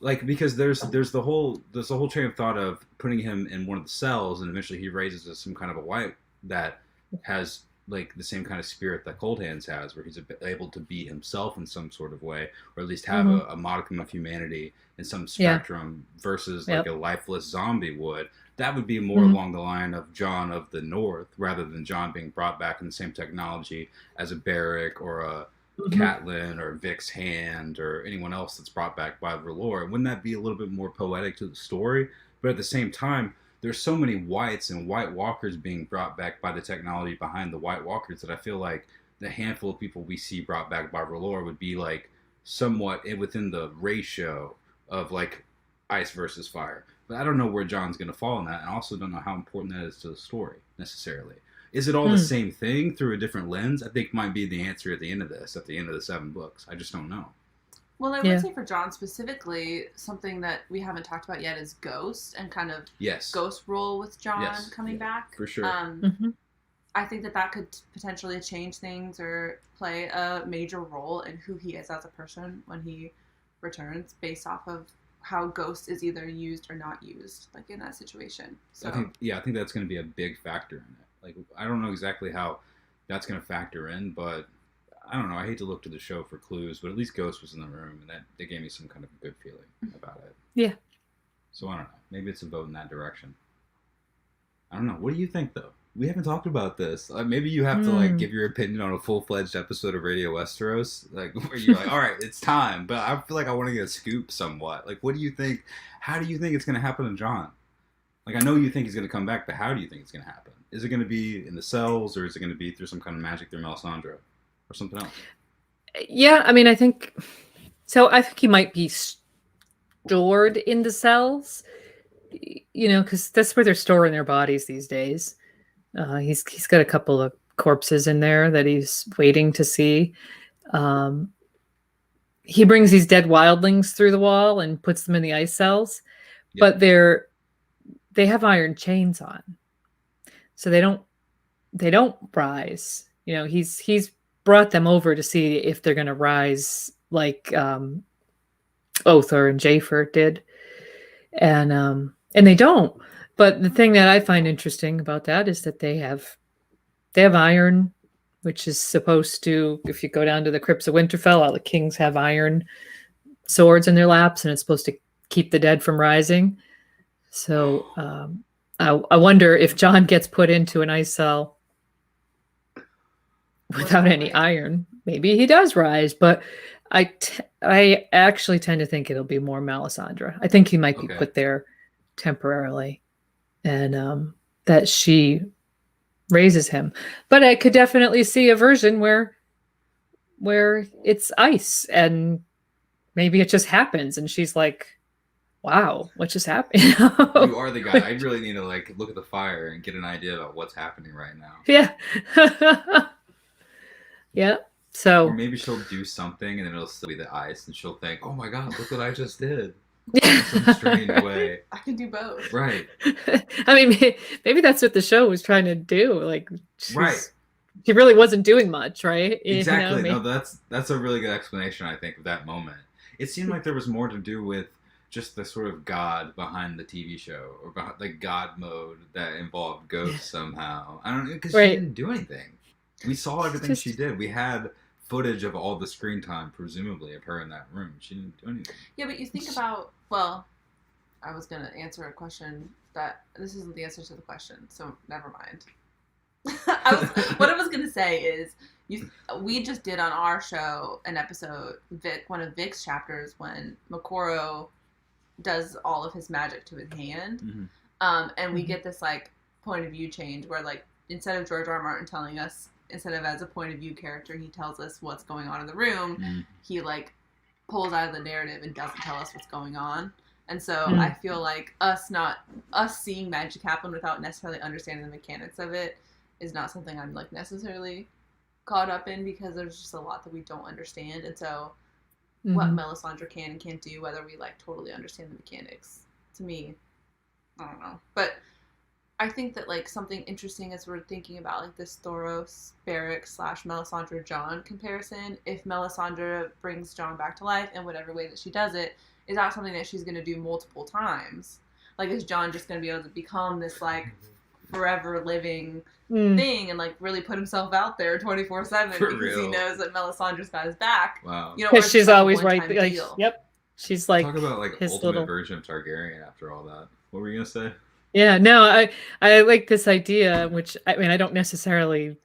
like, because there's the whole train of thought of putting him in one of the cells, and eventually he raises as some kind of a white that has like the same kind of spirit that Coldhands has, where he's able to be himself in some sort of way, or at least have a modicum of humanity in some spectrum, versus like a lifeless zombie would. That would be more along the line of Jon of the North, rather than Jon being brought back in the same technology as a Beric or a Catelyn or Vic's Hand or anyone else that's brought back by R'hllor. Wouldn't that be a little bit more poetic to the story? But at the same time, there's so many Whites and White Walkers being brought back by the technology behind the White Walkers that I feel like the handful of people we see brought back by R'hllor would be like somewhat within the ratio of like ice versus fire. But I don't know where Jon's going to fall in that, and I also don't know how important that is to the story necessarily. Is it all the same thing through a different lens? I think might be the answer at the end of this, at the end of the 7 books. I just don't know. Well, I would say for Jon specifically, something that we haven't talked about yet is Ghost, and kind of Ghost role with Jon coming back. For sure. I think that could potentially change things or play a major role in who he is as a person when he returns, based off of how Ghost is either used or not used, like in that situation. So I think that's going to be a big factor in it. Like, I don't know exactly how that's going to factor in, but I don't know. I hate to look to the show for clues, but at least Ghost was in the room, and that they gave me some kind of good feeling about it. Yeah. So I don't know. Maybe it's a vote in that direction. I don't know. What do you think, though? We haven't talked about this. Maybe you have to like give your opinion on a full-fledged episode of Radio Westeros, like where you're like, all right, it's time. But I feel like I want to get a scoop somewhat. Like, what do you think? How do you think it's going to happen to Jon? Like, I know you think he's going to come back, but how do you think it's going to happen? Is it going to be in the cells, or is it going to be through some kind of magic through Melisandre, or something else? Yeah, I mean, I think he might be stored in the cells, because that's where they're storing their bodies these days. He's got a couple of corpses in there that he's waiting to see. He brings these dead wildlings through the wall and puts them in the ice cells, but they have iron chains on, so they don't rise. He's brought them over to see if they're going to rise like Othar and Jafer did, and they don't. But the thing that I find interesting about that is that they have iron, which is supposed to, if you go down to the crypts of Winterfell, all the kings have iron swords in their laps, and it's supposed to keep the dead from rising. So I wonder if Jon gets put into an ice cell without any iron. Maybe he does rise, but I actually tend to think it'll be more Melisandre. I think he might be put there temporarily, and that she raises him. But I could definitely see a version where it's ice, and maybe it just happens, and she's like, wow, what just happened? You are the guy. I really need to like look at the fire and get an idea about what's happening right now. Yeah. Yeah. So. Or maybe she'll do something and then it'll still be the ice, and she'll think, "Oh my god, look what I just did." Yeah. In some strange way. I can do both. Right. I mean, maybe that's what the show was trying to do. Like, right. She really wasn't doing much, right? Exactly. No, that's a really good explanation, I think, of that moment. It seemed like there was more to do with just the sort of God behind the TV show, or behind the God mode that involved ghosts somehow. I don't know, because she didn't do anything. We saw everything she did. We had footage of all the screen time, presumably, of her in that room. She didn't do anything. Yeah, but you think about, well, I was going to answer a question that, this isn't the answer to the question, so never mind. What I was going to say is, we just did on our show an episode, one of Vic's chapters, when Makoro does all of his magic to his hand. Mm-hmm. And we get this, like, point of view change where, like, instead of George R. R. Martin telling us, instead of as a point of view character, he tells us what's going on in the room. Mm. He like pulls out of the narrative and doesn't tell us what's going on. And so I feel like us seeing magic happen without necessarily understanding the mechanics of it is not something I'm like necessarily caught up in, because there's just a lot that we don't understand. And so what Melisandre can and can't do, whether we like totally understand the mechanics, to me, I don't know. But I think that, like, something interesting as we're thinking about, like, this Thoros, Beric / Melisandre Jon comparison, if Melisandre brings Jon back to life in whatever way that she does it, is that something that she's going to do multiple times? Like, is Jon just going to be able to become this, like, forever living thing and, like, really put himself out there 24/7 because he knows that Melisandre's got his back? Wow. You know, because she's always right. Like, yep. She's like, talk about, like, ultimate version of Targaryen after all that. What were you going to say? Yeah, no, I like this idea, which, I mean, I don't necessarily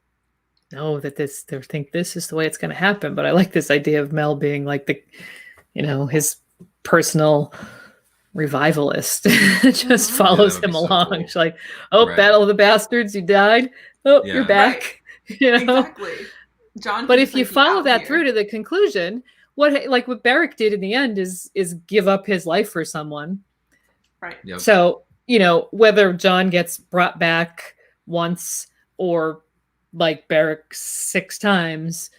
know that think this is the way it's going to happen, but I like this idea of Mel being like his personal revivalist. Just follows him along. Cool. She's like, oh, right. Battle of the Bastards, you died. Oh, you're back. Right. You know? Exactly. John. But if you follow that through to the conclusion, what Beric did in the end is give up his life for someone. Right. Yep. So, you know, whether Jon gets brought back once or like Beric 6 times,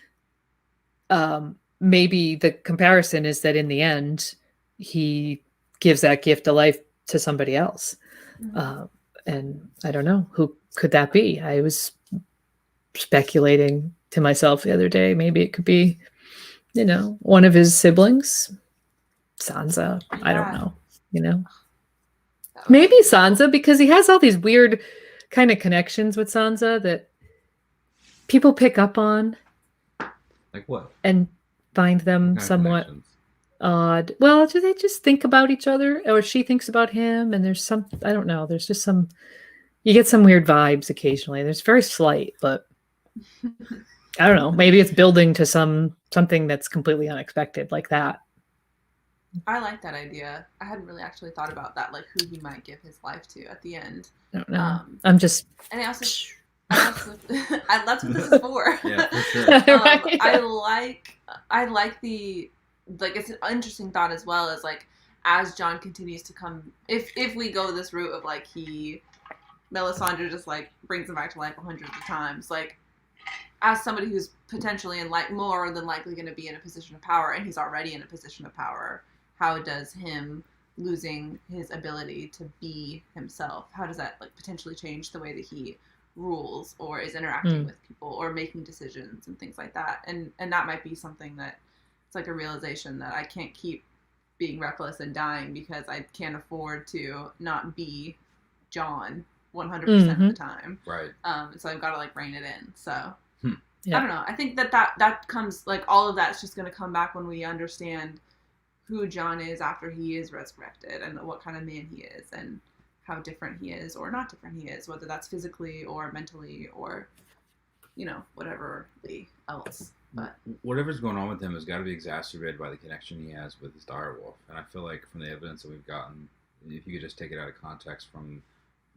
maybe the comparison is that in the end, he gives that gift of life to somebody else. Mm-hmm. And I don't know, who could that be? I was speculating to myself the other day, maybe it could be, you know, one of his siblings, Sansa. Yeah. I don't know, you know. Maybe Sansa, because he has all these weird kind of connections with Sansa that people pick up on. Like what? And find them somewhat odd. Well, do they just think about each other? Or she thinks about him, and there's some, I don't know, there's just some, you get some weird vibes occasionally. There's very slight, but I don't know. Maybe it's building to something that's completely unexpected like that. I like that idea. I hadn't really actually thought about that, like who he might give his life to at the end. I don't know. I'm just. And that's what this is for. Yeah, for sure. Right? I like the, like, it's an interesting thought as well, as like as Jon continues to come, if we go this route of like Melisandre just like brings him back to life hundreds of times, like as somebody who's potentially more than likely going to be in a position of power, and he's already in a position of power, how does him losing his ability to be himself, how does that like potentially change the way that he rules or is interacting with people or making decisions and things like that? And that might be something that it's like a realization that I can't keep being reckless and dying because I can't afford to not be Jon 100% of the time. Right. So I've got to like rein it in. So yeah. I don't know. I think that comes, like, all of that's just going to come back when we understand who Jon is after he is resurrected and what kind of man he is and how different he is or not different he is, whether that's physically or mentally or, you know, whatever else. But whatever's going on with him has got to be exacerbated by the connection he has with his direwolf. And I feel like from the evidence that we've gotten, if you could just take it out of context from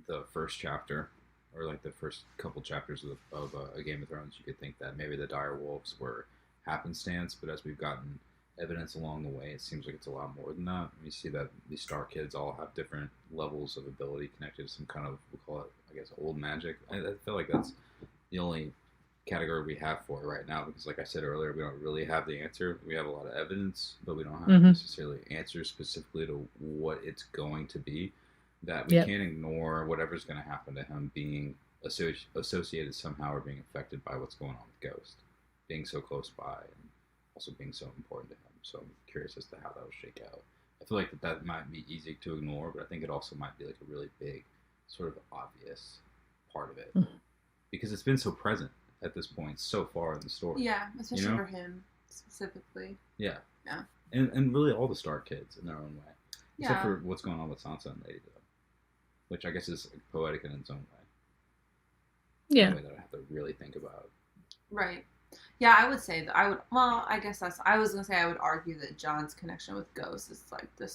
the first chapter or like the first couple chapters of a Game of Thrones, you could think that maybe the direwolves were happenstance. But as we've gotten evidence along the way, it seems like it's a lot more than that. You see that these star kids all have different levels of ability connected to some kind of, we'll call it, I guess, old magic. I feel like that's the only category we have for it right now, because like I said earlier, we don't really have the answer. We have a lot of evidence, but we don't have necessarily answers specifically to what it's going to be. That we can't ignore whatever's going to happen to him being associated somehow or being affected by what's going on with Ghost, being so close by and also being so important to him. So I'm curious as to how that will shake out. I feel like that might be easy to ignore, but I think it also might be like a really big, sort of obvious part of it, because it's been so present at this point so far in the story. Yeah, especially for him specifically. Yeah. Yeah. And really all the Star kids in their own way. Except for what's going on with Sansa and Lady, though. Which I guess is poetic in its own way. Yeah. A way that I have to really think about. Right. Yeah, I would say that I was going to say I would argue that Jon's connection with Ghost is like the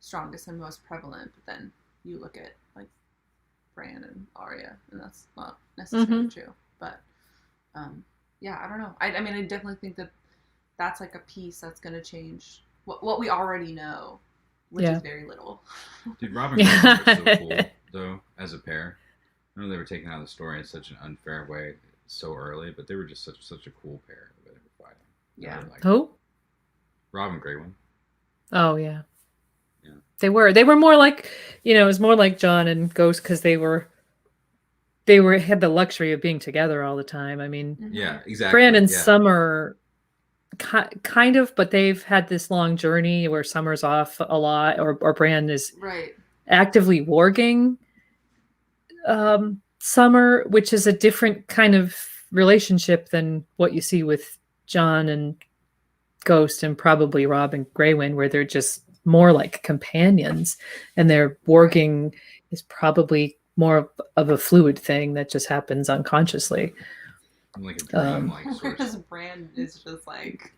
strongest and most prevalent, but then you look at like Bran and Arya, and that's not necessarily true. But yeah, I don't know. I mean, I definitely think that that's like a piece that's going to change what we already know, which is very little. Dude, Robin and Gregor are so cool, though, as a pair. I know they were taken out of the story in such an unfair way so early, but they were just such a cool pair the way they were fighting. Yeah. Who? Robin and Gwyn. Oh, yeah. Yeah. They were more like, it was more like Jon and Ghost, because they had the luxury of being together all the time. I mean, yeah, exactly. Bran and Summer kind of, but they've had this long journey where Summer's off a lot, or Bran is actively warging Summer, which is a different kind of relationship than what you see with Jon and Ghost, and probably Robb and Grey-Worm, where they're just more like companions, and their warging is probably more of a fluid thing that just happens unconsciously. Like a dream, whereas Bran is just like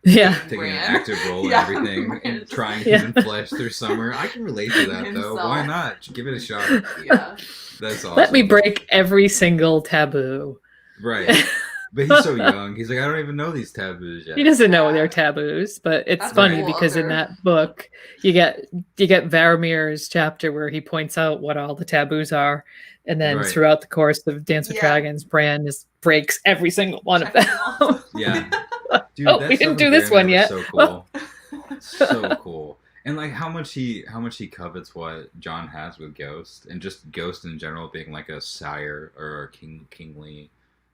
taking an active role in everything and trying human flesh through Summer. I can relate to that though. Why not? Give it a shot. Yeah, that's awesome. Let me break every single taboo. Right. But he's so young. He's like, I don't even know these taboos yet. He doesn't know they're taboos, but it's funny because in that book, you get Varamir's chapter where he points out what all the taboos are, and then throughout the course of Dance with Dragons, Bran just breaks every single one of them. Yeah. Dude, we didn't do this one yet. So cool. So cool. And like how much he covets what Jon has with Ghost, and just Ghost in general being like a sire or a kingly,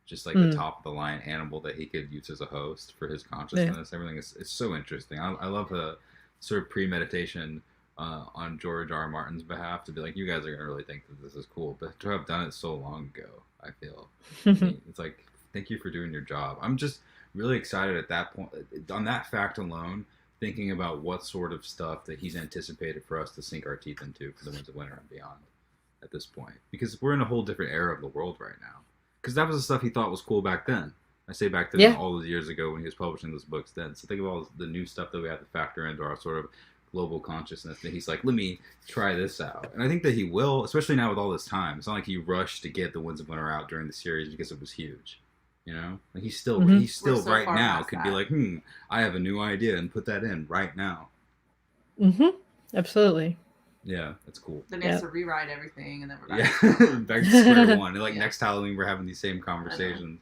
just like the top of the line animal that he could use as a host for his consciousness. Everything is so interesting. I love the sort of premeditation on George R. R. Martin's behalf to be like, you guys are gonna really think that this is cool, but to have done it so long ago, I feel it's like, thank you for doing your job. I'm just really excited at that point, on that fact alone, thinking about what sort of stuff that he's anticipated for us to sink our teeth into for the Winds of Winter and beyond at this point, because we're in a whole different era of the world right now. Because that was the stuff he thought was cool back then. I say back then, all those years ago when he was publishing those books then. So think of all the new stuff that we have to factor into our sort of global consciousness. That he's like, let me try this out. And I think that he will, especially now with all this time. It's not like he rushed to get the Winds of Winter out during the series because it was huge. Like he's still right now could be like, I have a new idea and put that in right now. Absolutely. Yeah, that's cool. Then he has to rewrite everything, and then we're back. Back to square one. Like next Halloween, we're having these same conversations.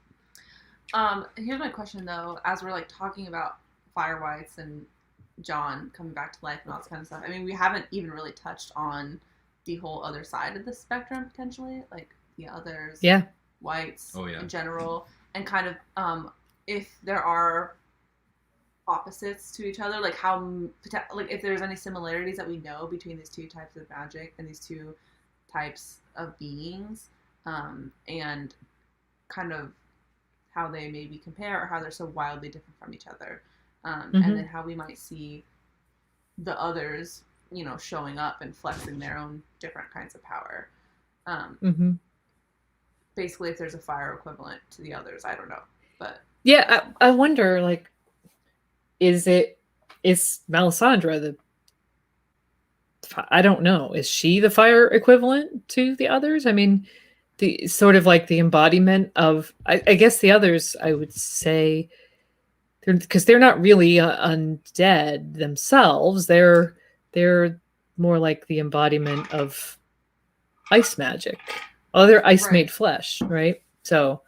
Here's my question though: as we're like talking about Firewights and Jon coming back to life and all this kind of stuff. I mean, we haven't even really touched on the whole other side of the spectrum potentially, like the others, whites in general, and kind of if there are opposites to each other, like if there's any similarities that we know between these two types of magic and these two types of beings, and kind of how they maybe compare or how they're so wildly different from each other, and then how we might see the others, showing up and flexing their own different kinds of power. Basically, if there's a fire equivalent to the others, I don't know, but I wonder, like, is Melisandre I don't know. Is she the fire equivalent to the others? I mean, the sort of like the embodiment of, I guess the others, I would say, because they're not really undead themselves. They're more like the embodiment of ice magic. Oh, they're ice made flesh, right? So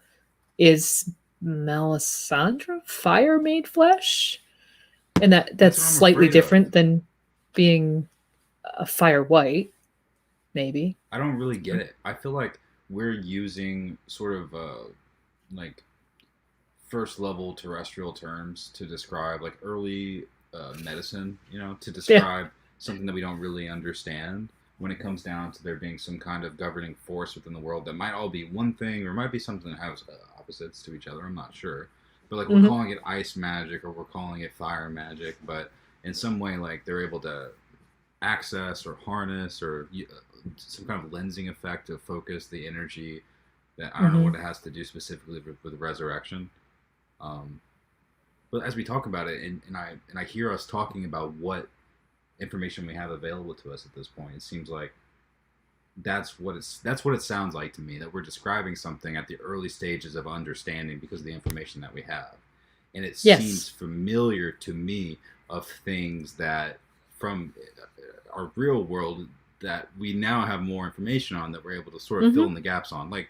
is Melisandre fire made flesh? And that's slightly different than being a fire white, maybe. I don't really get it. I feel like we're using sort of like first level terrestrial terms to describe like early medicine, to describe something that we don't really understand when it comes down to there being some kind of governing force within the world that might all be one thing or might be something that has opposites to each other. I'm not sure. But like we're calling it ice magic or we're calling it fire magic, but in some way like they're able to access or harness or some kind of lensing effect to focus the energy that I don't know what it has to do specifically with resurrection. But as we talk about it and I hear us talking about what information we have available to us at this point, it seems like that's what it sounds like to me, that we're describing something at the early stages of understanding because of the information that we have. And it seems familiar to me of things that from our real world that we now have more information on that we're able to sort of fill in the gaps on. Like,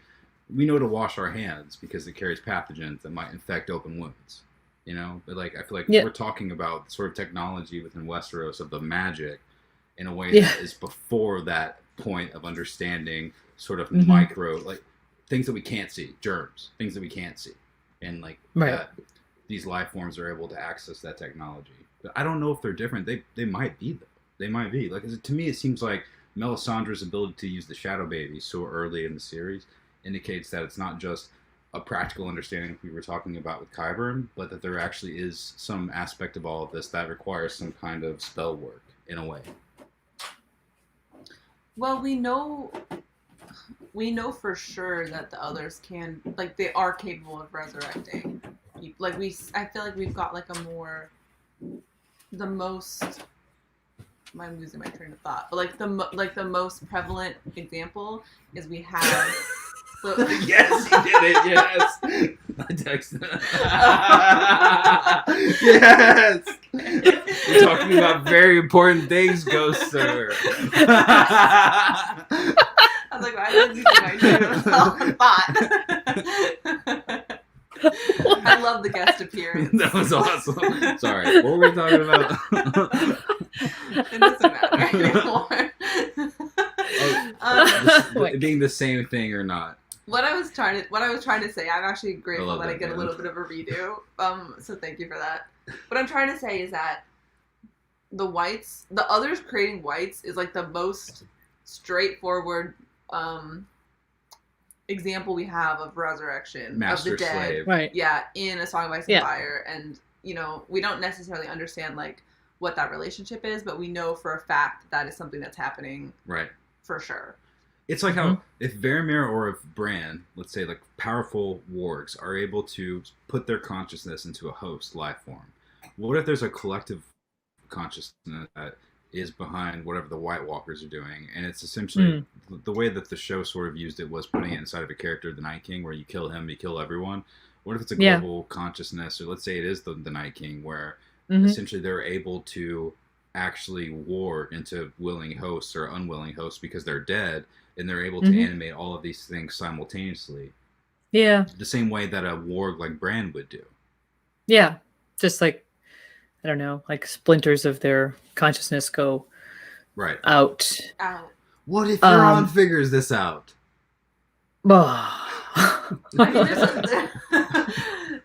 we know to wash our hands because it carries pathogens that might infect open wounds, But like, I feel like we're talking about sort of technology within Westeros of the magic in a way that is before that point of understanding sort of micro, like things that we can't see, germs, things that we can't see. And like that these life forms are able to access that technology. But I don't know if they're different. They might be though. They might be. Like, to me, it seems like Melisandre's ability to use the Shadow Baby so early in the series indicates that it's not just a practical understanding like we were talking about with Qyburn, but that there actually is some aspect of all of this that requires some kind of spell work in a way. Well, we know for sure that the others can, like, they are capable of resurrecting. Like, I feel like we've got like I'm losing my train of thought, but like the most prevalent example is we have. Yes, you did it. Yes, I texted. Yes, we're talking about very important things, Ghost Sir. I was like, why did you my thought? I love the guest appearance. That was awesome. Sorry, what were we talking about? It doesn't matter anymore. Being the same thing or not. What I was trying to say, I'm actually grateful that I get a little bit of a redo. So thank you for that. What I'm trying to say is that the others creating whites is like the most straightforward example we have of resurrection Master of the dead. slave. Right. Yeah, in A Song of Ice and Fire. And, we don't necessarily understand like what that relationship is, but we know for a fact that is something that's happening. Right. For sure. It's like how if Varamir or if Bran, let's say like powerful wargs, are able to put their consciousness into a host life form. What if there's a collective consciousness that is behind whatever the White Walkers are doing? And it's essentially the way that the show sort of used it was putting it inside of a character, the Night King, where you kill him, you kill everyone. What if it's a global consciousness, or let's say it is the Night King, where essentially they're able to actually war into willing hosts or unwilling hosts because they're dead, and they're able to animate all of these things simultaneously. Yeah. The same way that a warg like Bran would do. Yeah. Just like, I don't know, like splinters of their consciousness go out. What if Euron figures this out? I mean,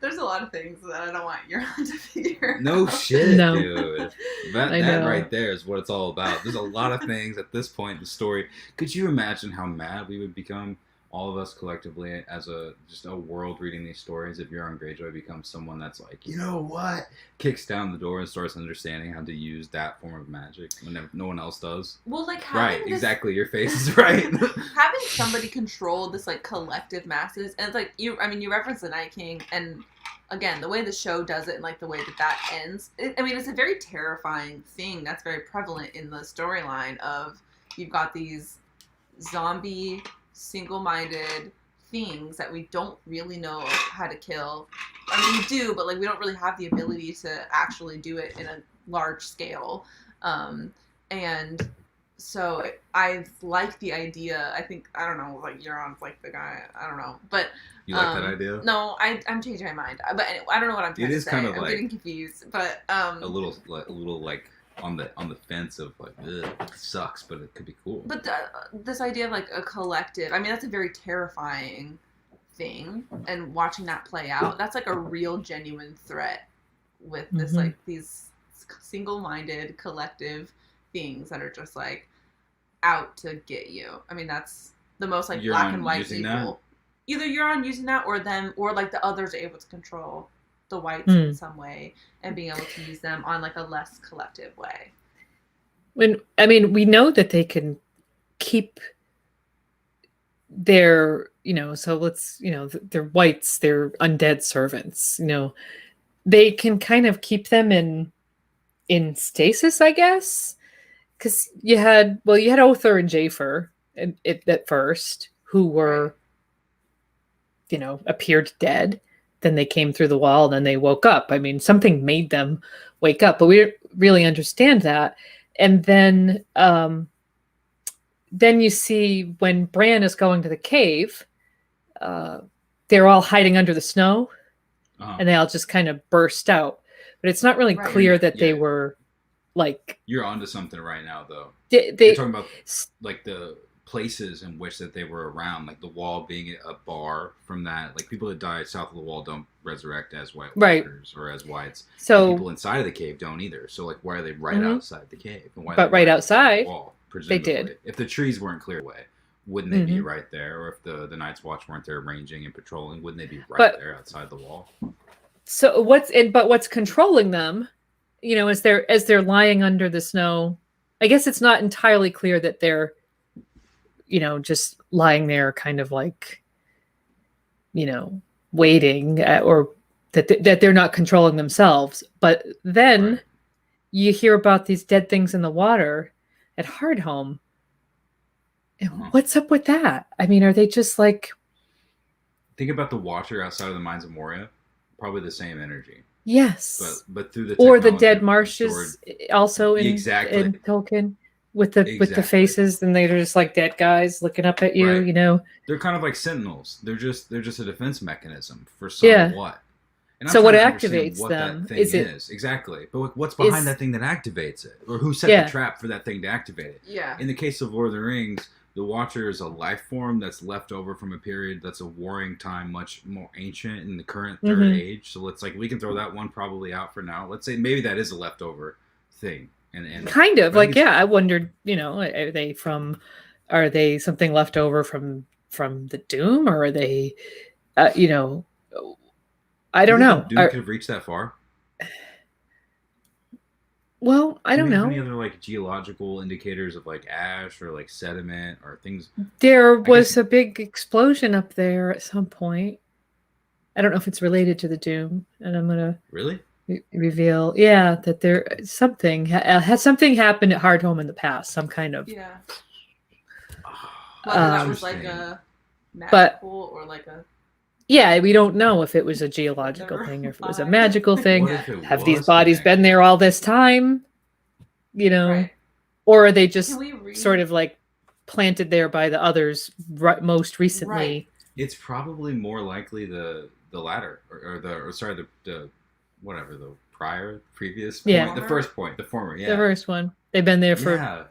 there's a lot of things that I don't want Euron to figure out. No shit, dude. That right there is what it's all about. There's a lot of things at this point in the story. Could you imagine how mad we would become, all of us collectively, as just a world reading these stories, if Euron Greyjoy becomes someone that's like, you know what? Kicks down the door and starts understanding how to use that form of magic when no one else does. Well, like exactly. Your face is right. Having somebody control this like collective masses, and it's like you reference the Night King, and again, the way the show does it and like the way that ends. It's a very terrifying thing that's very prevalent in the storyline of you've got these zombie single-minded things that we don't really know how to kill, I mean, we do, but like we don't really have the ability to actually do it in a large scale. And so I like the idea. I think, I don't know, like Euron's like the guy. I don't know, but you like that idea? No, I'm changing my mind. But anyway, I don't know what I'm trying to say. It is kind of I'm getting confused, but a little like on the fence of like, ugh, it sucks, but it could be cool. But this idea of like a collective, I mean, that's a very terrifying thing, and watching that play out, that's like a real genuine threat with this like these single-minded collective beings that are just like out to get you. I mean, that's the most like black and white evil. That? Either Euron using that, or them, or like the others are able to control the whites in some way and being able to use them on like a less collective way. I mean, we know that they can keep their, so let's, they're whites, they're undead servants, they can kind of keep them in stasis, I guess. Because you had Othar and Jafer at first, who were, appeared dead. Then they came through the wall, and then they woke up. I mean, something made them wake up, but we didn't really understand that. And then you see when Bran is going to the cave, they're all hiding under the snow, and they all just kind of burst out. But it's not really clear that they were like. You're onto something right now, though. You're talking about like the places in which that they were around, like the wall being a bar from that. Like people that die south of the wall don't resurrect as White Walkers or as whites. So people inside of the cave don't either. So like, why are they right outside the cave? And why but right outside, the wall, presumably, they did. If the trees weren't cleared away, wouldn't they be right there? Or if the Night's Watch weren't there ranging and patrolling, wouldn't they be there outside the wall? So what's controlling them, as they're lying under the snow? I guess it's not entirely clear that they're, just lying there kind of like, waiting or that they're not controlling themselves. But then you hear about these dead things in the water at Hardhome. And what's up with that? I mean, are they just like... Think about the Watcher outside of the Mines of Moria. Probably the same energy. Yes. But through the or the dead marshes also in Tolkien. With the faces, and they're just like dead guys looking up at you, They're kind of like sentinels. They're just a defense mechanism for somewhat. And so what activates them that thing is exactly. But what's behind that thing that activates it, or who set the trap for that thing to activate it? Yeah. In the case of Lord of the Rings, the Watcher is a life form that's left over from a period that's a warring time, much more ancient in the current Third Age. So it's like we can throw that one probably out for now. Let's say maybe that is a leftover thing. And kind of like, I wondered, are they something left over from the Doom, or are they, I don't know. Doom could have reached that far. Well, I don't know. Any other like geological indicators of like ash or like sediment or things? There was a big explosion up there at some point. I don't know if it's related to the Doom, and I'm gonna really reveal, that there something has something happened at Hardhome in the past, some kind of that was like a magical or like a we don't know if it was a geological thing or if it was a magical thing. Have these bodies been there all this time, or are they just sort of like planted there by the others most recently? It's probably more likely the latter, or the whatever, the previous point, the first point, the former, the first one. They've been there for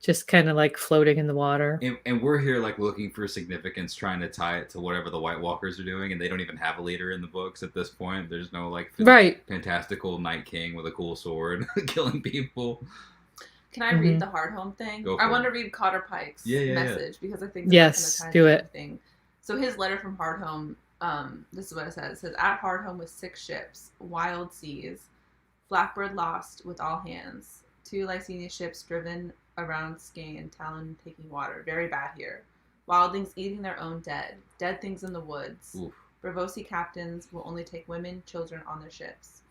just kind of like floating in the water. And we're here like looking for significance, trying to tie it to whatever the White Walkers are doing, and they don't even have a leader in the books at this point. There's no like fantastical Night King with a cool sword killing people. Can I read the Hardhome thing? I want to read Cotter Pike's message because I think that's kind of do it. Thing. So his letter from Hardhome. This is what it says. It says, at Hardhome with 6 ships, wild seas, Blackbird lost with all hands, 2 Lysenia ships driven around Skane, Talon taking water. Very bad here. Wildlings eating their own dead things in the woods. Bravosi captains will only take women, children on their ships.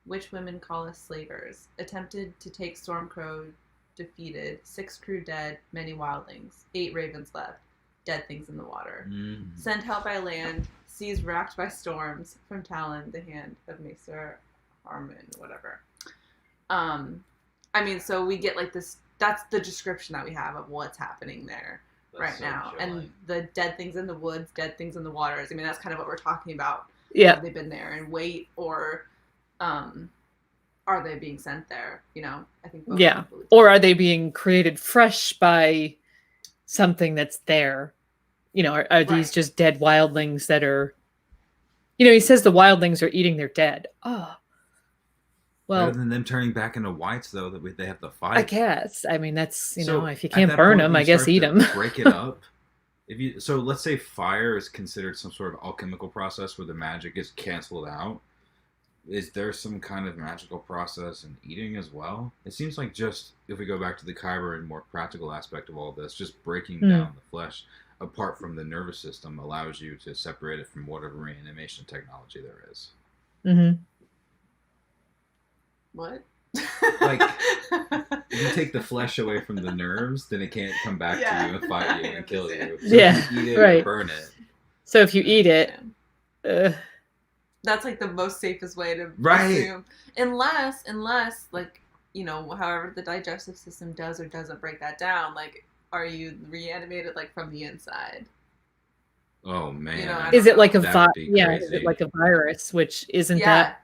Which women call us slavers. Attempted to take Stormcrow, defeated. 6 crew dead, many wildlings. 8 ravens left. dead things in the water. Sent help by land, seas racked by storms, from Talon, the hand of Maester Harmon, whatever. I mean, so we get like this, that's the description that we have of what's happening there now. Chilling. And the dead things in the woods, dead things in the waters. I mean, that's kind of what we're talking about. Yeah. Have they been there and wait, or are they being sent there? You know, I think both. Yeah. Or are they being created fresh by something that's there? You know, are these just dead wildlings that are, you know, he says the wildlings are eating their dead. Oh. Well, rather than them turning back into whites, though, that they have to fight. I guess. I mean, that's, you know, if you can't burn them, I guess eat them. Break it up. So let's say fire is considered some sort of alchemical process where the magic is canceled out. Is there some kind of magical process in eating as well? It seems like just, if we go back to the Kyber and more practical aspect of all this, just breaking down the flesh apart from the nervous system allows you to separate it from whatever reanimation technology there is. Mm-hmm. What? Like, if you take the flesh away from the nerves, then it can't come back to you and fight you and kill you. So if you eat it or burn it. So if you eat it, that's like the most safest way to assume. Unless, like, you know, however the digestive system does or doesn't break that down, like, are you reanimated like from the inside? Oh man! You know, is it like is it like a virus? Which isn't that?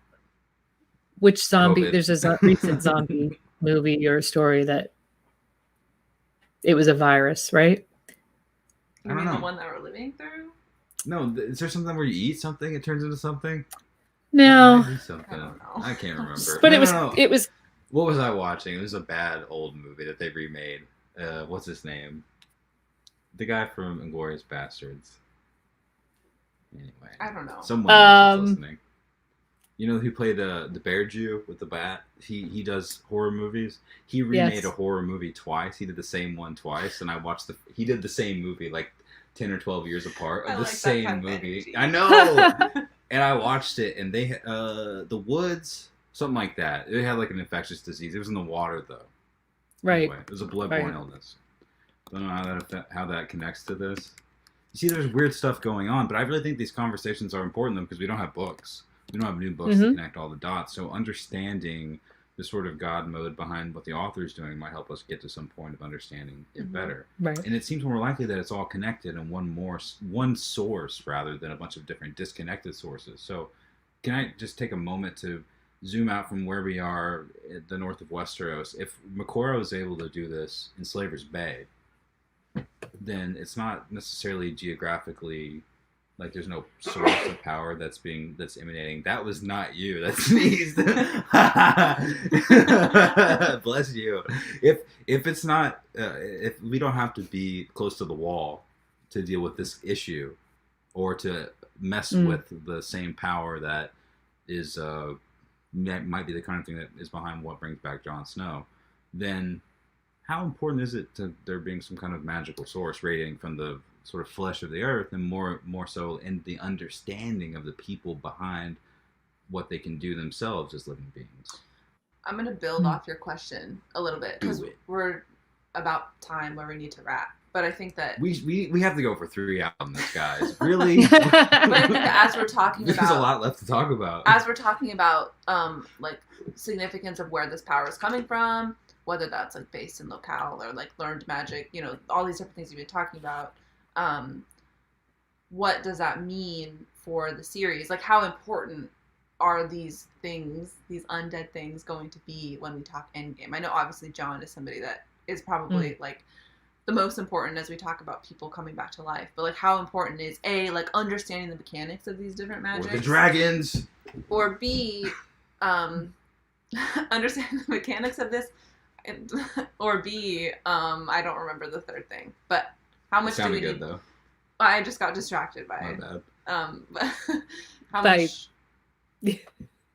Which zombie? COVID. There's a recent zombie movie or story that it was a virus, right? You mean the one that we're living through? No, is there something where you eat something, it turns into something? No, I don't know. I can't remember. But it was. What was I watching? It was a bad old movie that they remade. What's his name? The guy from Inglourious Bastards. Anyway, I don't know. Someone else is listening. You know who played the bear Jew with the bat? He does horror movies. He remade a horror movie twice. He did the same one twice, and I watched he did the same movie like 10 or 12 years apart of the same movie. I know. And I watched it, and they the woods, something like that. It had like an infectious disease. It was in the water though. Right. Anyway, it was a bloodborne illness. I don't know how that connects to this. You see, there's weird stuff going on, but I really think these conversations are important though because we don't have books. We don't have new books to connect all the dots. So understanding the sort of God mode behind what the author is doing might help us get to some point of understanding it better. Right. And it seems more likely that it's all connected in one source rather than a bunch of different disconnected sources. So can I just take a moment to zoom out from where we are at the north of Westeros? If Makoro is able to do this in Slaver's Bay, then it's not necessarily geographically like there's no source of power that's emanating. That was not you. That sneezed. Bless you. If it's not, if we don't have to be close to the wall to deal with this issue, or to mess with the same power that is might be the kind of thing that is behind what brings back Jon Snow, then how important is it to there being some kind of magical source radiating from the sort of flesh of the earth, and more so in the understanding of the people behind what they can do themselves as living beings? I'm going to build off your question a little bit because we're about time where we need to wrap. But I think that we have to go for 3 hours on this, guys. Really? But I think that as we're talking there's a lot left to talk about. As we're talking about like significance of where this power is coming from, whether that's like based in locale or like learned magic, you know, all these different things you've been talking about. What does that mean for the series? Like, how important are these things, these undead things, going to be when we talk Endgame? I know obviously Jon is somebody that is probably like the most important as we talk about people coming back to life. But like, how important is A, like understanding the mechanics of these different magics, or the dragons, or B, understanding the mechanics of this, or B, I don't remember the third thing, but. How much do we need? Though. I just got distracted by it. But how much?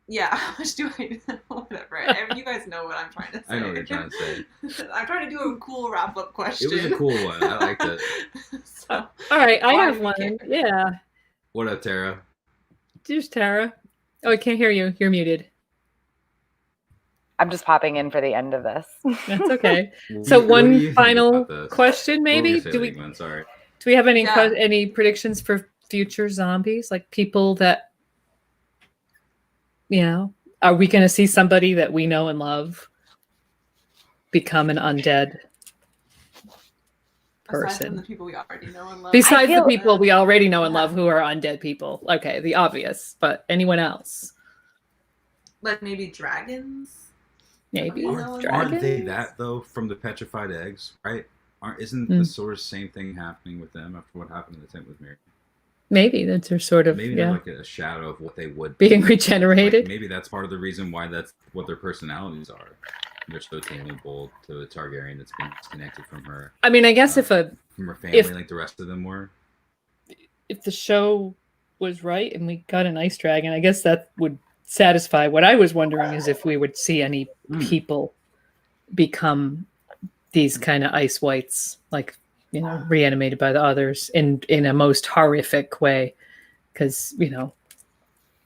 Yeah, how much do I? Whatever. I mean, you guys know what I'm trying to say. I know what you're trying to say. I'm trying to do a cool wrap up question. It was a cool one. I liked it. So, all right, I have one. Yeah. What up, Tara? Just Tara. Oh, I can't hear you. You're muted. I'm just popping in for the end of this. That's okay. So one final question, maybe. Do we have any predictions for future zombies? Like people that, are we going to see somebody that we know and love become an undead person? Aside from the people we already know and love. Besides the people we already know and love who are undead people. Okay, the obvious, but anyone else? Like maybe dragons? Maybe. Aren't they that, though, from the petrified eggs, right? Isn't the sort of same thing happening with them after what happened in the tent with Mary? Maybe that's their sort of they're like a shadow of what they would being regenerated. Like maybe that's part of the reason why that's what their personalities are. They're so tamely bold to a Targaryen that's been disconnected from her. I mean, I guess from her family, like the rest of them were. If the show was right and we got an ice dragon, I guess that would satisfy. What I was wondering is if we would see any people become these kind of ice whites, like reanimated by the others in a most horrific way, because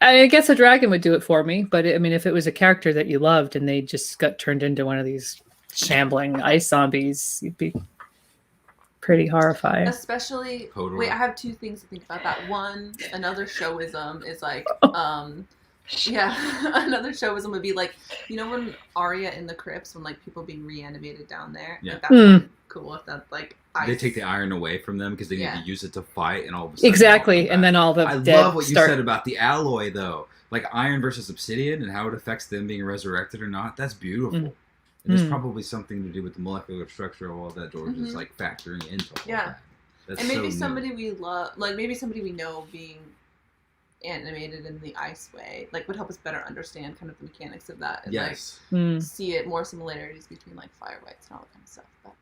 I guess a dragon would do it for me, but I mean if it was a character that you loved and they just got turned into one of these shambling ice zombies, you'd be pretty horrified. Especially wait, I have two things to think about that. One, another showism is like another showism would be like, when Arya in the crypts, when like people being reanimated down there, like that's cool if that's like ice. They take the iron away from them because they need to use it to fight, and all of a sudden exactly, and then all the I dead love what you said about the alloy though, like iron versus obsidian and how it affects them being resurrected or not. That's beautiful. And there's probably something to do with the molecular structure of all that George is like factoring into all that. That's and maybe so somebody we love, like maybe somebody we know being animated in the ice way, like would help us better understand kind of the mechanics of that, and like see it more similarities between like fire whites and all that kind of stuff. But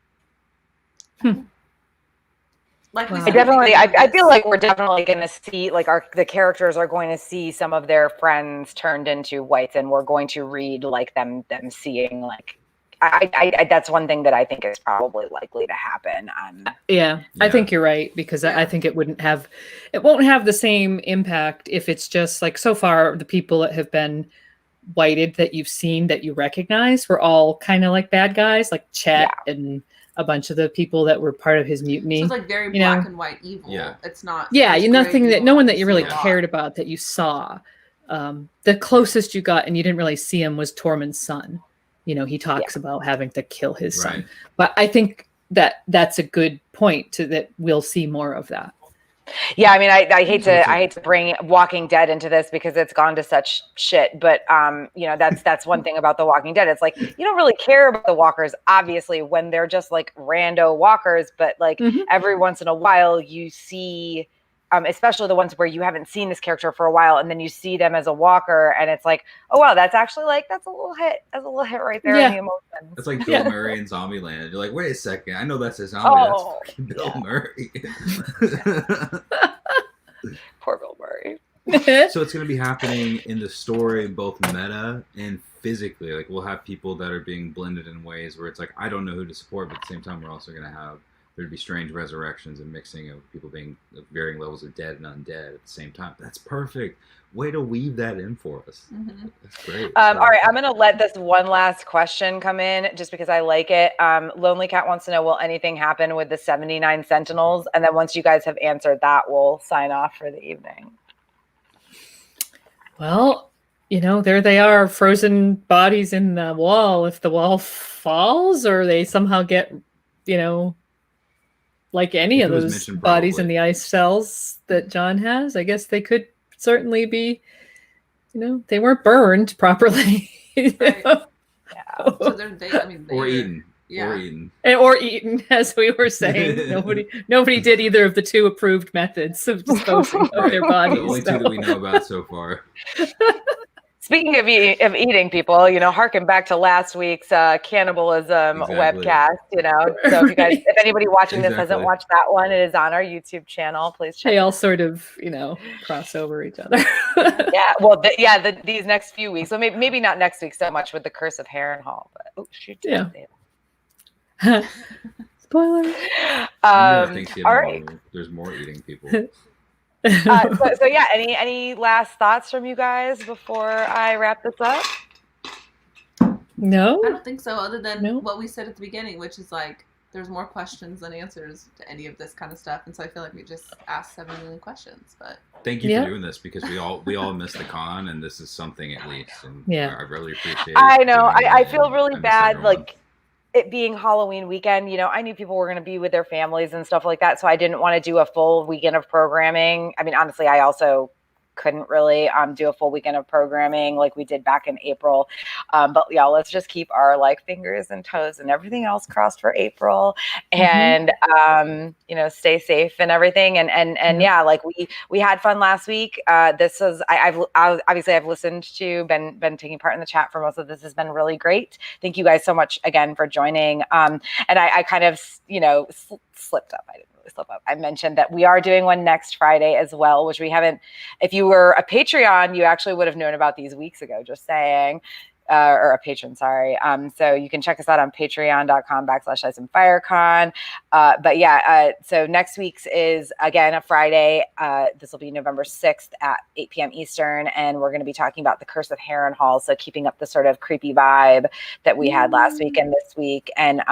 like I feel like we're definitely going to see like the characters are going to see some of their friends turned into whites, and we're going to read like them seeing like I that's one thing that I think is probably likely to happen. I think you're right, because I think it won't have the same impact if it's just like so far the people that have been whited that you've seen that you recognize were all kind of like bad guys, like Chet and a bunch of the people that were part of his mutiny. So it's like very black and white evil. It's not. No one that you really cared about that you saw. The closest you got, and you didn't really see him, was Tormund's son. He talks about having to kill his son. But I think that's a good point that we'll see more of that. Yeah, I mean, I hate to bring Walking Dead into this because it's gone to such shit, but that's one thing about The Walking Dead. It's like you don't really care about the walkers, obviously, when they're just like rando walkers, but like every once in a while you see, especially the ones where you haven't seen this character for a while, and then you see them as a walker, and it's like, oh wow, that's actually like that's a little hit right there in the emotions. It's like Bill Murray in Zombieland. You're like, wait a second, I know that's a zombie. That's fucking Bill Murray. Poor Bill Murray. So it's going to be happening in the story, both meta and physically. Like we'll have people that are being blended in ways where it's like I don't know who to support, but at the same time we're also going to have there'd be strange resurrections and mixing of people being of varying levels of dead and undead at the same time. That's perfect. Way to weave that in for us. That's great. All right, I'm going to let this one last question come in just because I like it. Lonely Cat wants to know, will anything happen with the 79 Sentinels? And then once you guys have answered that, we'll sign off for the evening. Well, there they are, frozen bodies in the wall. If the wall falls or they somehow get, like any of those bodies in the ice cells that Jon has, I guess they could certainly be, they weren't burned properly. So or eaten. Or eaten, as we were saying. Nobody did either of the two approved methods of disposing of their bodies. The only two that we know about so far. Speaking of eating people, harken back to last week's cannibalism webcast, So if anybody watching this hasn't watched that one, it is on our YouTube channel. Please check. They all sort of, cross over each other. These next few weeks. So maybe not next week so much with the Curse of Harrenhal, but Spoilers. All right. There's more eating people. Any last thoughts from you guys before I wrap this up? No, I don't think so. Other than what we said at the beginning, which is like there's more questions than answers to any of this kind of stuff, and so I feel like we just asked 7 million questions. But thank you for doing this, because we all missed the con, and this is something at least. And I really appreciate it. I know. I feel really bad, like it being Halloween weekend. You know, I knew people were going to be with their families and stuff like that, so I didn't want to do a full weekend of programming. I mean, honestly, I also couldn't really do a full weekend of programming like we did back in April. But yeah, let's just keep our like fingers and toes and everything else crossed for April, and you know, stay safe and everything. And yeah, like we had fun last week. This was I've listened to, been taking part in the chat for most of this. Has been really great. Thank you guys so much again for joining. And I kind of, you know, slipped up. I didn't really slip up. I mentioned that we are doing one next Friday as well, which we haven't. If you were a Patreon, you actually would have known about these weeks ago, just saying, or a patron, sorry. So you can check us out on patreon.com/IceandFireCon. But yeah, so next week's is again a Friday. This will be November 6th at 8 p.m. Eastern, and we're going to be talking about the Curse of Harrenhal. So keeping up the sort of creepy vibe that we had last week and this week, and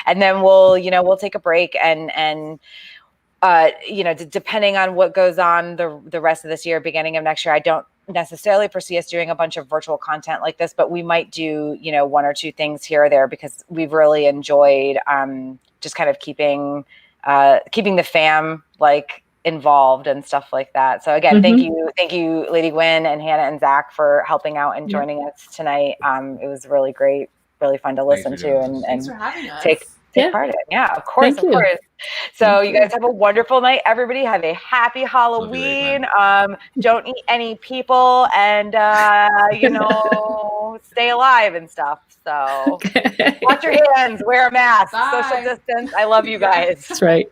then we'll take a break and you know, depending on what goes on the rest of this year, beginning of next year, I don't necessarily foresee us doing a bunch of virtual content like this, but we might do, you know, 1 or 2 things here or there, because we've really enjoyed just kind of keeping the fam like involved and stuff like that. So again, thank you, Lady Gwyn and Hannah and Zach, for helping out and joining us tonight. It was really great, really fun to listen to, and thanks for having us. Take part in it. Yeah, of course, of course. So you guys have a wonderful night. Everybody have a happy Halloween. Don't eat any people, and you know, stay alive and stuff. So wash your hands, wear a mask, social distance. I love you guys. That's right.